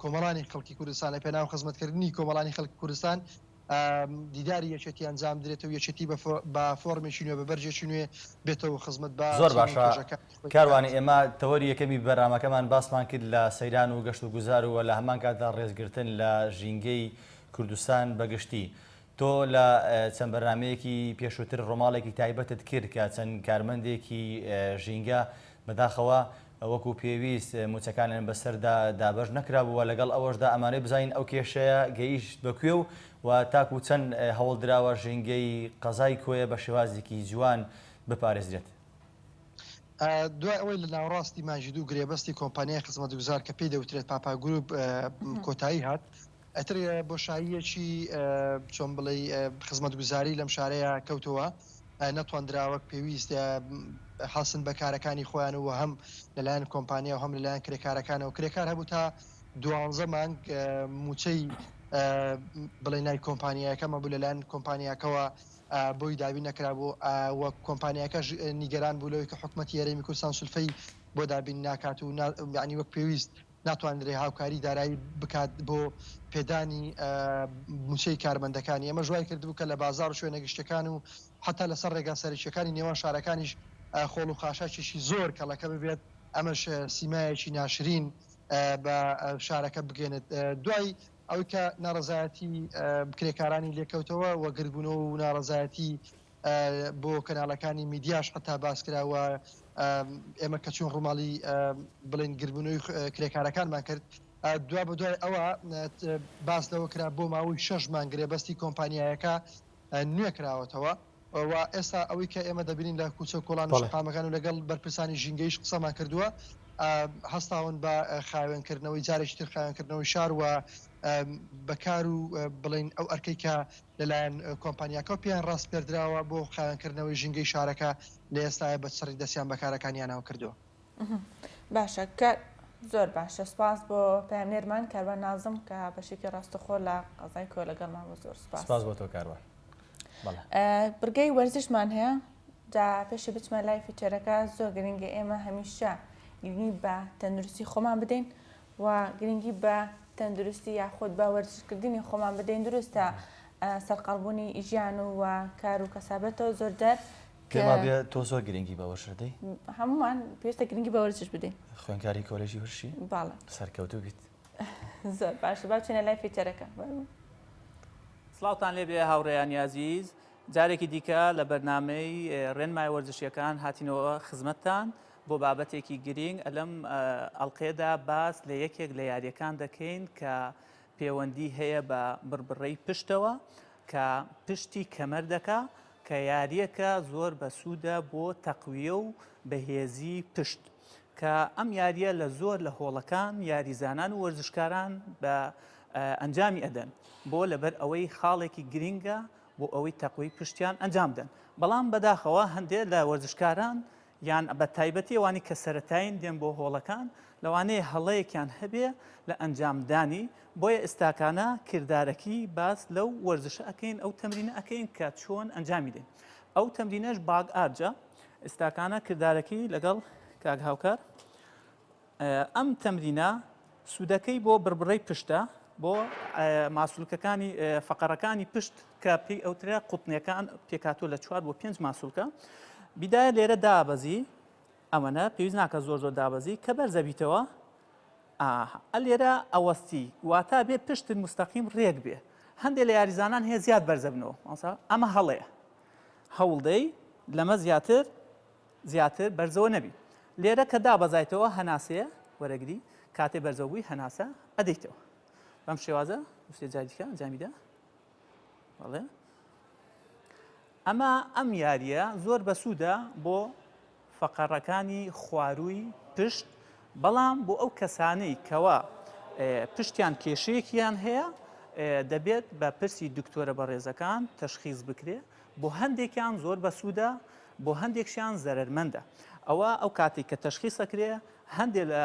کۆمەڵانی خەڵکی کوردستان لە پێناو خزمەتکردنی کۆمەڵانی خەڵکی کوردستان دیداری یەکێتی ئەنجام درێتەوە یەکێتی بە فۆرمێکی نوێ بە بەرجێکی نوێ بێتەوە خزمەت بە زۆر باشە. کاروانی ئێمە تەوەری یەکەمی بەرنامەکەمان باسمان کرد لە سەیران و گەشت و گوزار و لە هەمان کاتدا ڕێزگرتن لە ژینگەی کوردستان بەگشتی. تۆ لە چەند بەرنمەیەکی پێشووتر ڕۆماڵێکی تایبەتت کرد کە چەند کارمەندێکی ژینگە بەداخەوە وەکو پێویست موچەکانیان بەسەردا دابەش نەکرابووە لەگەڵ ئەوەشدا ئەمانەی بزانین ئەو کێشەیە گەیشت بەکوێ و تاکو چەند هەوڵ دراوە ژینگەی قەزای کۆیە بە شێوازێکی جوان بپارێزرێت. دوای ئەوەی لە ناوڕاستی ماژید و گرێبەستی کۆمپانیای خزمەتگوزار کە پێی دەوترێت پاپا گروپ کۆتایی هات ئەتر بۆشاییەکی چۆن بڵێ خزمەتگوزاری لەم شارەیە کەوتەوە نەتواندراوەک پێویست حەسن بە کارەکانی خۆیان و هەم لەلایەن کۆمپانیا و هەم لەلایەن کرێکارەکانەوە کرێکار هەبوو تا 12 مانگ موچەی بڵێ نای کۆمپانیاکەمە بوو لەلایەن کۆمپانیاکەوە بۆی دابین نەکرا بوو وە کۆمپانیاکەش نیگەران بوو لەوەی کە حکوومەتی هەرێمی کوردستان سولفەی بۆ دابین ناکات و یعنی وەک پێویست ناتوانرێ هاوکاری دارایی بکات بۆ پێدانی موچەی کارمەندەکانی. ئەمە ژوای کردبوو کە لە بازار و شوێنە گشتەکان و حتا لەسەر ڕێگا سەرچیەکانی نێوان شارەکانیش خۆڵ و خاشاکێکی زۆر کەڵەکە ببێت ئەمەش سیمایەکی ناشرین بە شارەکە بگەێنێت. دوای ئەوەی کە ناڕزایەتی کرێکارانی لێکەوتەوە وە گربوونەوە و ناڕزایەتی بۆ کەناڵەکانی میدیاش حتا باس کراوە ئێمە کە چۆن ڕووماڵی بڵین گربوونەوەی کرێکارەکانمان کرد. دوا بە دوای ئەوە باس لەوە کرا بۆ ماوەی 6 مانگرێ بەستی کۆمپانیایەکە نوێ کراوەتەوە و ئێستا ئەوەی کە ئێمە دەبینین لە کوچە و کۆڵان و شقامەکان و لەگەڵ بەرپرسانی ژینگەیش قسەمان کردووە هەستاون بە خاوێنکردنەوەی جارێکی تر خاوێنکردنەوەی شار و بەکار و بڵین ئەو ئەرکەی کە لەلایەن کۆمپانیاکە پێیان ڕاست پێدراوە بۆ خاوێنکردنەوەی ژینگەی شارەکە لە ئێستاە بە سەری دەستیان بەکارەکانیانەوە کردووە. باشە کە زۆر باشە سپاس بۆ پامێرمان کاربان نازم کە بەشێکی ڕاستەخۆ لە قەزای کۆ لەگەڵمان بۆ زۆر سپاس بۆ تۆ کاروان. برگەی وەرزشمان هەیە جا پێشی بچمە لای فیچەرەکە زۆر گرنگە ئێمە هەمیشە گرنگی بە تەندروستی خۆمان بدەین و گرنگی بە تەندروستی یاخود بە وەرزشکردنی خۆمان بدەین دروستە سەرقەڵبوونی ژیان و کار و کەسابەتەوە زۆر دەر پێما بێ تۆ زۆر گرنگی بە وەرشدەی هەمومان پێویستە گرنگی بە وەرزش بدەین خوێنکاری کۆلێژی ورشی باڵە سەرکەوتوو بیت زۆر باشە با بچینە لای فیچەرەکە. سڵاوتان لێبێ هاوڕێیان یازیز جارێکی دیکە لە بەرنامەی ڕێنمای وەرزشیەکان هاتینەوە خزمەتتان بۆ بابەتێکی گرنگ ئەلەم ئەڵقێدا باس لە یەکێک لە یاریەکان دەکەین کە پەیوەندی هەیە بە بڕبڕەی پشتەوە کە پشتی کەمەر دەکا کە یاریەکە زۆر بەسوودە بۆ تەقویە و بەهێزی پشت کە ئەم یاریە لە زۆر لە هۆڵەکان یاریزانان و وەرزشکاران بە ئەنجامی ئەدەن بۆ لەبەر ئەوەی خاڵێکی گرینگە بۆ ئەوەی تەقوی پشتیان ئەنجام بدەن. بەڵام بەداخەوە هەندێک لە وەرزشکاران یان بە تایبەتی ئەوانی کە سەرەتاین دێن بۆ هۆڵەکان لەوانەیە هەڵەیەکیان هەبێ لە ئەنجامدانی بۆیە ئێستاکانە کردارەکی باس لەو وەرزشە ئەەکەین ئەو تەمرینە ئەەکەین کە چۆن ئەنجامی دێن. ئەو تەمرینەش باگ ئاجە ئێستاکانە کردارەکی لەگەڵ کاک هاوکار ئەم تەمرینە سوودەکەی بۆ بڕبڕەی پشتە بۆ ماسوولکەکانی فەقەرەکانی پشت کە پێی ئەوترە قوتنیەکان پێکاتۆ لە 4 بۆ 5 ماسوولکە بیدایە لێرە دابەزی ئەمەە پێویست ناکە زۆر زۆر دابەزی کە بەرزەبییتەوە لێرە ئەوەستی واتە بێ پشتت مستەقیم ڕێک بێ هەندێک لە یاریزانان هەیە زیاد بەرزەبنەوە ئەمە هەڵەیە هەوڵدەی لەمە زیاتر بەرزەوە نەبی لێرە کە دابەزایتەوە هەناسەیە وەرەگری کاتێ بەرزەوبووی هەناسە ئەدەیتەوە بەم شێوازە جاریکە ئەنجامیدا بەڵێ ئەمە ئەم یاریە زۆر بەسوودە بۆ فەقەرەکانی خوارووی پشت بەڵام بۆ ئەو کەسانەی کەوا پشتیان کێشەیەکیان هەیە دەبێت بە پرسی دکتۆرە بەڕێزەکان تەشخیص بکرێ بۆ هەندێکیان زۆر بەسوودە بۆ هەندێکشیان زەرمەندە ئەوە ئەو کاتێک کە تەشخیص ئەکرێ هەندێک لە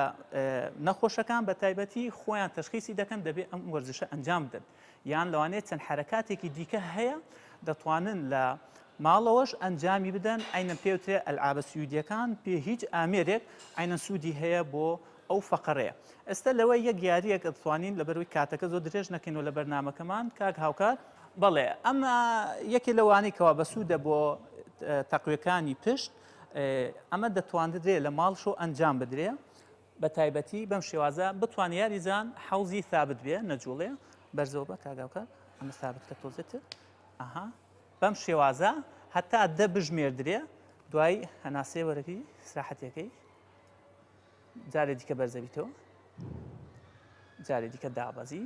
نەخۆشەکان بە تایبەتی خۆیان تەشخیصی دەکەن دەبێت ئەم وەرزشە ئەنجام بدەن یان لەوانەیە چەند حرەکاتێکی دیکە هەیە دەتوانن لە ماڵەوەش ئەنجامی بدەن ئەینە پێوترێ ئەلعابە سوودیەکان پێ هیچ ئامێرێک ئەینە سوودی هەیە بۆ ئەو فەقەرەیە. ئێستا لەوە یەک یاریەک دەتوانین لەبەروی کاتەکە زۆر درێژ نەکەین و لە بەرنامەکەمان کاک هاوکار بەڵێ ئەمە یەکێ لەوانەی کەوا بەسوودە بۆ تەقویەکانی پشت ئەمە دەتواندرێت لە ماڵشۆ ئەنجام بدرێ بە تایبەتی بەم شێوازە بتوانێت یاریزان حەوزی ثابت بێ نەجوڵێ بەرزەوە بە کاک هاوکار ئەمە ثابت کە تۆزێتر بەم شێوازە هەتا دە بژمێردرێ دوای هەناسێ وەرەکەی سراحەتەکەی جارێ دیکە بەرزەبییتەوە جارێ دیکە دابەزی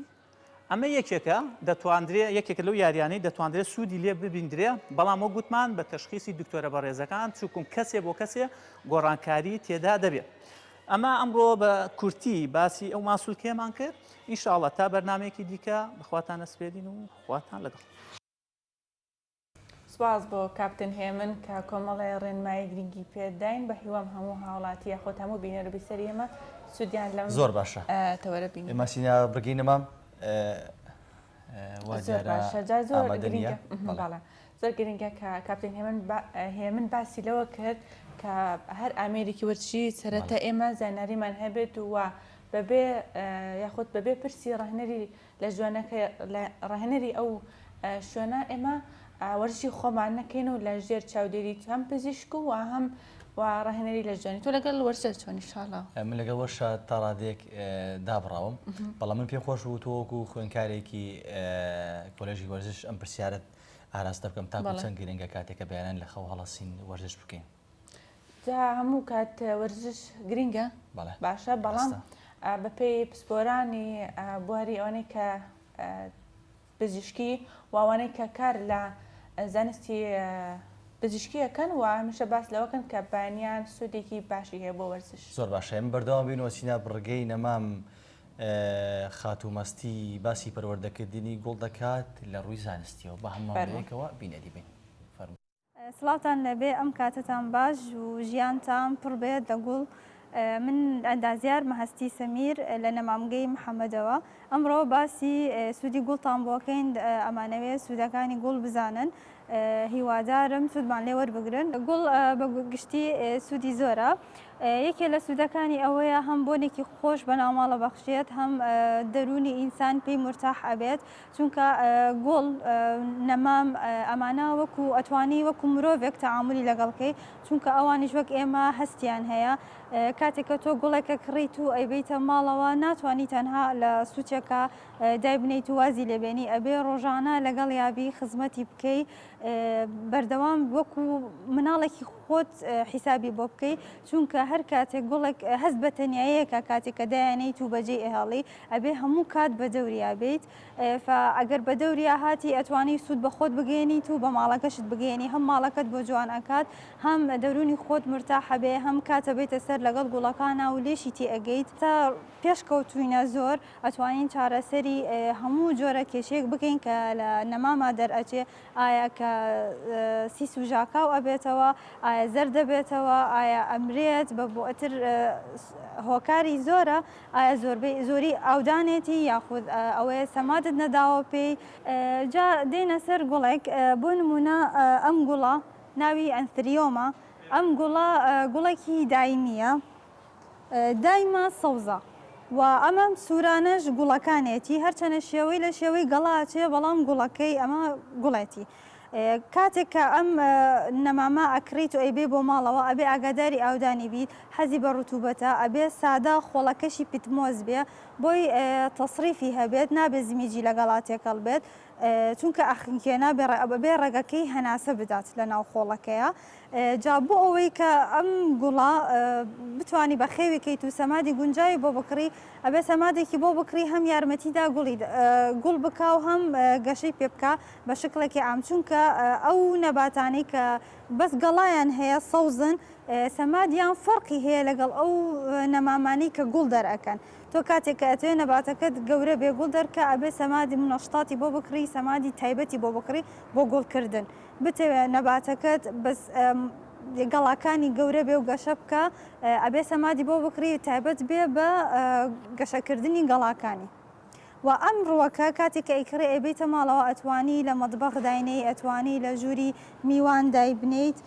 ئەمە یەکێکە دەتواندرێ یەکێکە لەو یاریانەی دەتواندرێت سوودی لێ ببیندرێ بەڵام وە گوتمان بە تەشخیصی دکتۆرە بەڕێزەکان چووکم کەسێ بۆ کەسێ گۆڕانکاری تێدا دەبێت. ئەمە ئەمڕۆ بە کورتی باسی ئەو ماسوولکێمان کرد ئینشاءڵڵە تا بەرنامێکی دیکە بخواتان ئەسپێرین و خواتان لەگەڵ. سپاس بۆ کاپتن هێمن کە کۆمەڵی ڕێنمایی گرنگی پێداین بە هیوام هەموو هاوڵاتی یاخۆت هەموو بینەرە بیسەری ئێمە سوودیان لەم زۆر باشە تەوەرە بین ئێمە سینیا بگەینەمام زۆر گرنگە کە کاپتن هێمن باسی لەوە کرد کە هەر ئامێرێکی وەرچی سەرەتا ئێمە زاناریمان هەبێت و بەبێ یاخۆت بەبێ پرسی ڕاهنەری لە ژوانەکە ڕاهنەری ئەو شوێنە ئێمە وەرزشی خۆمان نەکەین و لە ژێر چاودێری هەم پزیشک و هەم و ڕاهێنەری لە جوانی تۆ لەگەڵ وەرزە چۆن ئینشاڵڵا من لەگەڵ وەرشە تا ڕادێک دابڕاوم بەڵام من پێم خۆش بوو تۆوەکو خوێندکارێکی کۆلێژی وەرزش ئەم پرسیارەت ئاراستە بکەم تاکو چەند گرنگە کاتێکە بەیانەن لە خەو هەڵەسین وەرزش بکەین. جا هەموو کات وەرزش گرینگە باشە بەڵام بەپێی پسپۆرانی بواری ئەوانەی کە پزیشکی واوانەی کە کار لە زانستی پزیشکیەکەن و هەمیشە باس لەوەکەن کە بانیان سوودێکی باشی هەیە بۆ وەرزش. زۆر باشە ئێمە بەردەوام بینەوە سینا بڕگەی نەمام خاتومەستی باسی پەروەردەکردنی گوڵ دەکات لە ڕووی زانستیەوە بە هەمانەیەکەوە بینەری بین. سڵاتان لەبێ ئەم کاتتان باش و ژیانتان پڕ بێت لە گوڵ. من ئەندازیار مەهەستی سەمیر لە نەمامگەی محەممەدەوە ئەمڕۆ باسی سوودی گوڵتان بۆکەین ئەمانەوێت سوودەکانی گوڵ بزانن. هیوادارم سوودمان لێ وەربگرن. گوڵ بە گشتی سوودی زۆرە. یەکێ لە سوودەکانی ئەوەیە هەم بۆنێکی خۆش بە ناوماڵە بەخشێت هەم دەرونی ئینسان پێی مرتاح ئەبێت چونکە گوڵ نەمام ئەمانە وەکو ئەتوانی وەکو مرۆڤێک تەعاملی لەگەڵکەی چونکە ئەوانیش وەک ئێمە هەستیان هەیە کاتێککە تۆ گوڵێکە کڕیت و ئەیبیتە ماڵەوە ناتوانانی تەنها لە سوچەکە دای بنیت و وازی لێبێنی ئەبێ ڕۆژانە لەگەڵ یابی خزمەتی بکەی بەردەوام وەکو مناڵێکی خۆت حیسابی بۆ بکەی چونکە هەر کاتێک گوڵێک هەست بە تەنایەیەکە کاتێککە دایانەیت و بەجێ ئێهاڵی ئەبێ هەموو کات بە دەوریا بێت ئەگەر بە دەوریا هاتی ئەتوانی سوود بە خۆت بگەێنیت و بە ماڵەکەشت بگەێنی هەم ماڵەکەت بۆ جوان ئەکات هەم دەرونی خۆت مرتاح هەبێ هەم کاتە بێتە سەر لەگەڵ گوڵەکانە و لێشی تێ ئەگەیت تا پێشکەوتوینە زۆر ئەتوانین چارەسەری هەموو جۆرە کێشێک بکەین کە لە نەماما دەرئەچێ ئایا کە سیس و ژاکاو ئەبێتەوە ئایا زەر دەبێتەوە ئایا ئەمرێت بە بۆ ئەتر هۆکاری زۆرە ئایا زۆری ئاودانێتی یاخود ئەوەیە سەمادت نەداوە پێی جا دێنە سەر گوڵێک بۆ نمونە ئەم گوڵە ناوی ئەنثریۆمە ئەم گوڵێکی داینیە دایمە سەوزە و ئەمەم سوورانەش گوڵەکانێتی هەرچەنە شێوەی لە شێوەی گەڵاچێ بەڵام گوڵەکەی ئەمە گوڵێتی کاتێک کە ئەم نەمامە ئەکریت و ئەیبێ بۆ ماڵەوە ئەبێ ئاگاداری ئاودانی بیت حەزی بە ڕوتوبەتە ئەبێ سادا خۆڵەکەشی پیتمۆز بێ بۆی تەسریفی هەبێت نابێ زمیجی لەگەڵا تێکەڵ بێت چونکە ئەخینکێنا بێ ڕێگەکەی هەناسە بدات لە ناو خۆڵەکەیە جا بۆ ئەوەی کە ئەم گوڵا بتوانی بە خێوێکیت و سەمادی گونجاوی بۆ بکڕی ئەبێ سەمادێکی بۆ بکڕی هەم یارمەتیدا گوڵ بکا و هەم گەشەی پێ بکە بە شکلێکی ئام چونکە ئەو نەباتانەی کە بەس گەڵایان هەیە سەوزن سەمادیان فەرقی هەیە لەگەڵ ئەو نەمامانی کە گوڵ دەرئەکەن تۆ کاتێک کە ئەتوێ نەباتەکەت گەورە بێگوڵ دەرکە ئەبێ سەمادی منەشتاتی بۆ بکڕی سەمادی تایبەتی بۆ بکڕی بۆ گوڵکردن بتەوێ نەباتەکەت بەس گەڵاکانی گەورە بێ و گەشە بکە ئەبێ سەمادی بۆ بکڕی تایبەت بێ بە گەشەکردنی گەڵاکانی و ئەم ڕووەکە کاتێک کە ئەیکڕێ ئەبێتە ماڵەوە ئەتوانی لە مەطبەخ داینەی ئەتوانی لە ژووری میوان دای بنیت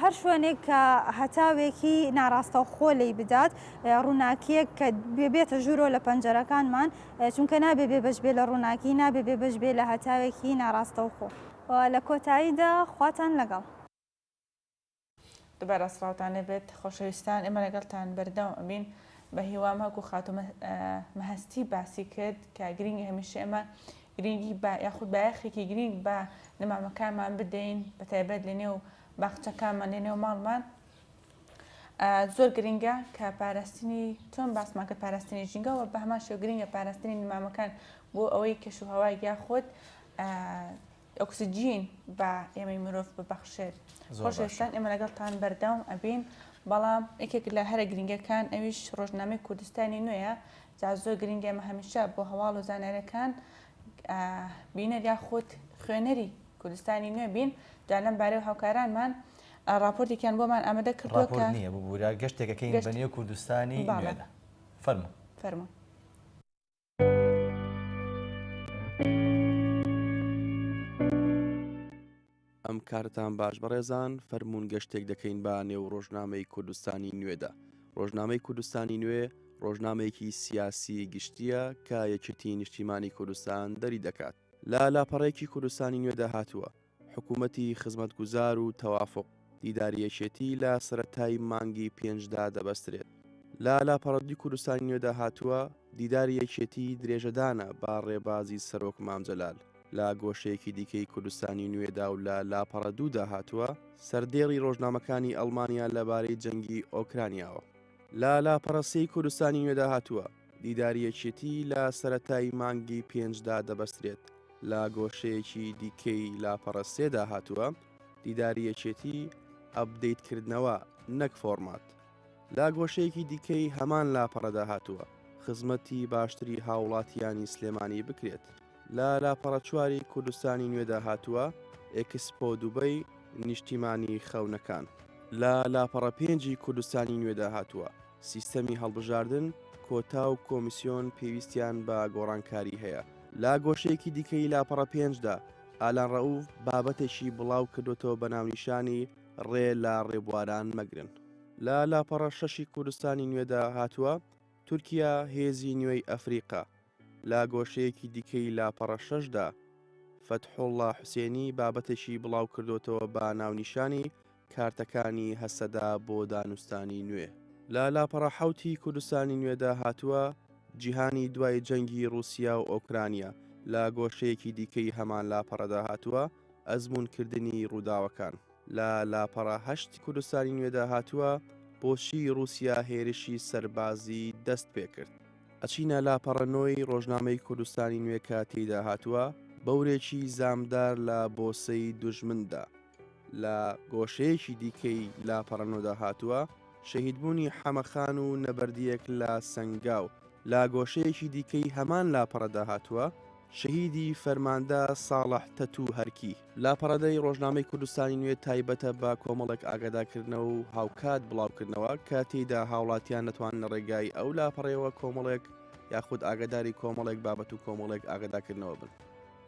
هەر شوێنێک کە هەتاوێکی ناڕاستە و خۆ لی بدات ڕووناکیەک کە بێتە ژوورۆ لە پەنجەرەکانمان چونکە نابێ بێ بەش بێ لە ڕووناکی نابێ بێ بەش بێ لە هەتاوێکی ناڕاستە و خۆ لە کۆتاییدا خواتان لەگەڵ دوبارە سڵاوتانە بێت خۆشەویستان ئێمە لەگەڵتان بەردەوام ئەبین بە هیوام هەکو خاتومە مەهەستی باسی کرد کە گرنگی هەمیشە ئێمە گرنگی یاخود بایەخێکی گرنگ بە نەمامەکانمان بدەین بە تایبەت لە نێو باخچەکانمان لە نێو ماڵمان زۆر گرنگە کە پاراستنی چۆن باسمان کرد پاراستنی ژینگەوە بە هەمان شێو گرنگە پاراستنی نەمامەکان بۆ ئەوەی کەش و هەوای یاخود ئۆکسجین بە ئێمەی مرۆڤ ببەخشێت خۆشەویستان ئێمە لەگەڵتان بەردەوام ئەبین بەڵام یەکێک لە هەرە گرنگەکان ئەویش ڕۆژنامەی کوردستانی نوێیە جا زۆر گرنگە ئێمە هەمیشە بۆ هەواڵ و زانایەکان بینەر یاخود خوێنەری کوردستانی نوێ بین جا لەم بارەی و هاوکارانمان راپۆرتێکیان بۆمان ئامادە کردووە کە نییە ببوورە گەشتێکەکەین بەنێو کوردستانی نوێدا فەرموو ئەم کارتان باش بەڕێزان فەرموون گەشتێک دەکەین بە نێو ڕۆژنامەی کوردستانی نوێدا ڕۆژنامەی کوردستانی نوێ ڕۆژنامەیەکی سیاسی گشتیە کە یەکێتی نیشتیمانی کوردستان دەری دەکات لە لاپەڕەیەکی کوردستانی نوێدا هاتووە حکوومەتی خزمەتگوزار و تەوافق دیداریەکێتی لە سەرەتای مانگی پێنجدا دەبەسترێت. لە لاپەڕەدی کوردستانی نوێدا هاتووە دیداریەکێتی درێژەدانە با ڕێبازی سەرۆک مامجەلال. لە گۆشەیەکی دیکەی کوردستانی نوێدا و لە لاپەڕەدوودا هاتووە سەردێڕی ڕۆژنامەکانی ئەڵمانیا لەبارەی جەنگی ئۆکرانیاوە. لە لاپەڕەسەی کوردستانی نوێدا هاتووە دیداریەکێتی لە سەرەتای مانگی پێنجدا دەبەسترێت. لە گۆشەیەکی دیکەی لاپەڕەسێدا هاتووە دیداریەکێتی ئەپدەیتکردنەوە نەک فۆرمات. لا گۆشەیەکی دیکەی هەمان لاپەڕەدا هاتووە خزمەتی باشتری هاوڵاتیانی سلێمانی بکرێت. لە لاپەڕە چواری کوردستانی نوێدا هاتووە ئێکسپۆ دووبەی نیشتیمانی خەونەکان. لە لاپەڕە پێنجی کوردستانی نوێدا هاتووە سیستەمی هەڵبژاردن کۆتا و کۆمیسیۆن پێویستیان بە گۆڕانکاری هەیە. لا گۆشەیەکی دیکەی لاپەڕە پێنجدا ئالان ڕەئوف بابەتێکی بڵاو کردوتەوە بە ناونیشانی ڕێ لە ڕێبواران مەگرن. لە لاپەڕە شەشی کوردستانی نوێدا هاتووە تورکیا هێزی نوێی ئەفریقا. لا گۆشەیەکی دیکەی لاپەڕە شەشدا فەتحوڵڵا حوسێنی بابەتێکی بڵاو کردوتەوە بە ناونیشانی کارتەکانی هەسەدا بۆ دانوستانی نوێ. لە لاپەڕە حەوتی کوردستانی نوێدا هاتووە جیهانی دوای جەنگی رووسیا و ئۆکرانیا. لە گۆشەیەکی دیکەی هەمان لاپەڕەدا هاتووە ئەزمونکردنی ڕووداوەکان. لە لاپەڕە هەشتی کوردستانی نوێدا هاتووە بۆچی رووسیا هێرشی سەربازی دەست پێ کرد. ئەچینە لاپەڕەنەوەی ڕۆژنامەی کوردستانی نوێ کە تێیدا هاتووە بەورێکی زامدار لە بۆسەی دوژمندا. لە گۆشەیەکی دیکەی لاپەڕەنەوەدا هاتووە شەهیدبوونی حەمەخان و نەبەردیەک لە سەنگاو. لە گۆشەیەکی دیکەی هەمان لاپەڕەدا هاتووە شەهیدی فەرماندە ساڵح تەتوو هەرکی. لاپەڕەدەی ڕۆژنامەی کوردستانی نوێ تایبەتە بە کۆمەڵێک ئاگادارکردنەوە و هاوکات بڵاوکردنەوە کە تێیدا هاوڵاتیان نەتوانن ڕێگای ئەو لاپەڕەوە کۆمەڵێک یاخود ئاگاداری کۆمەڵێک بابەت و کۆمەڵێک ئاگادارکردنەوە بن.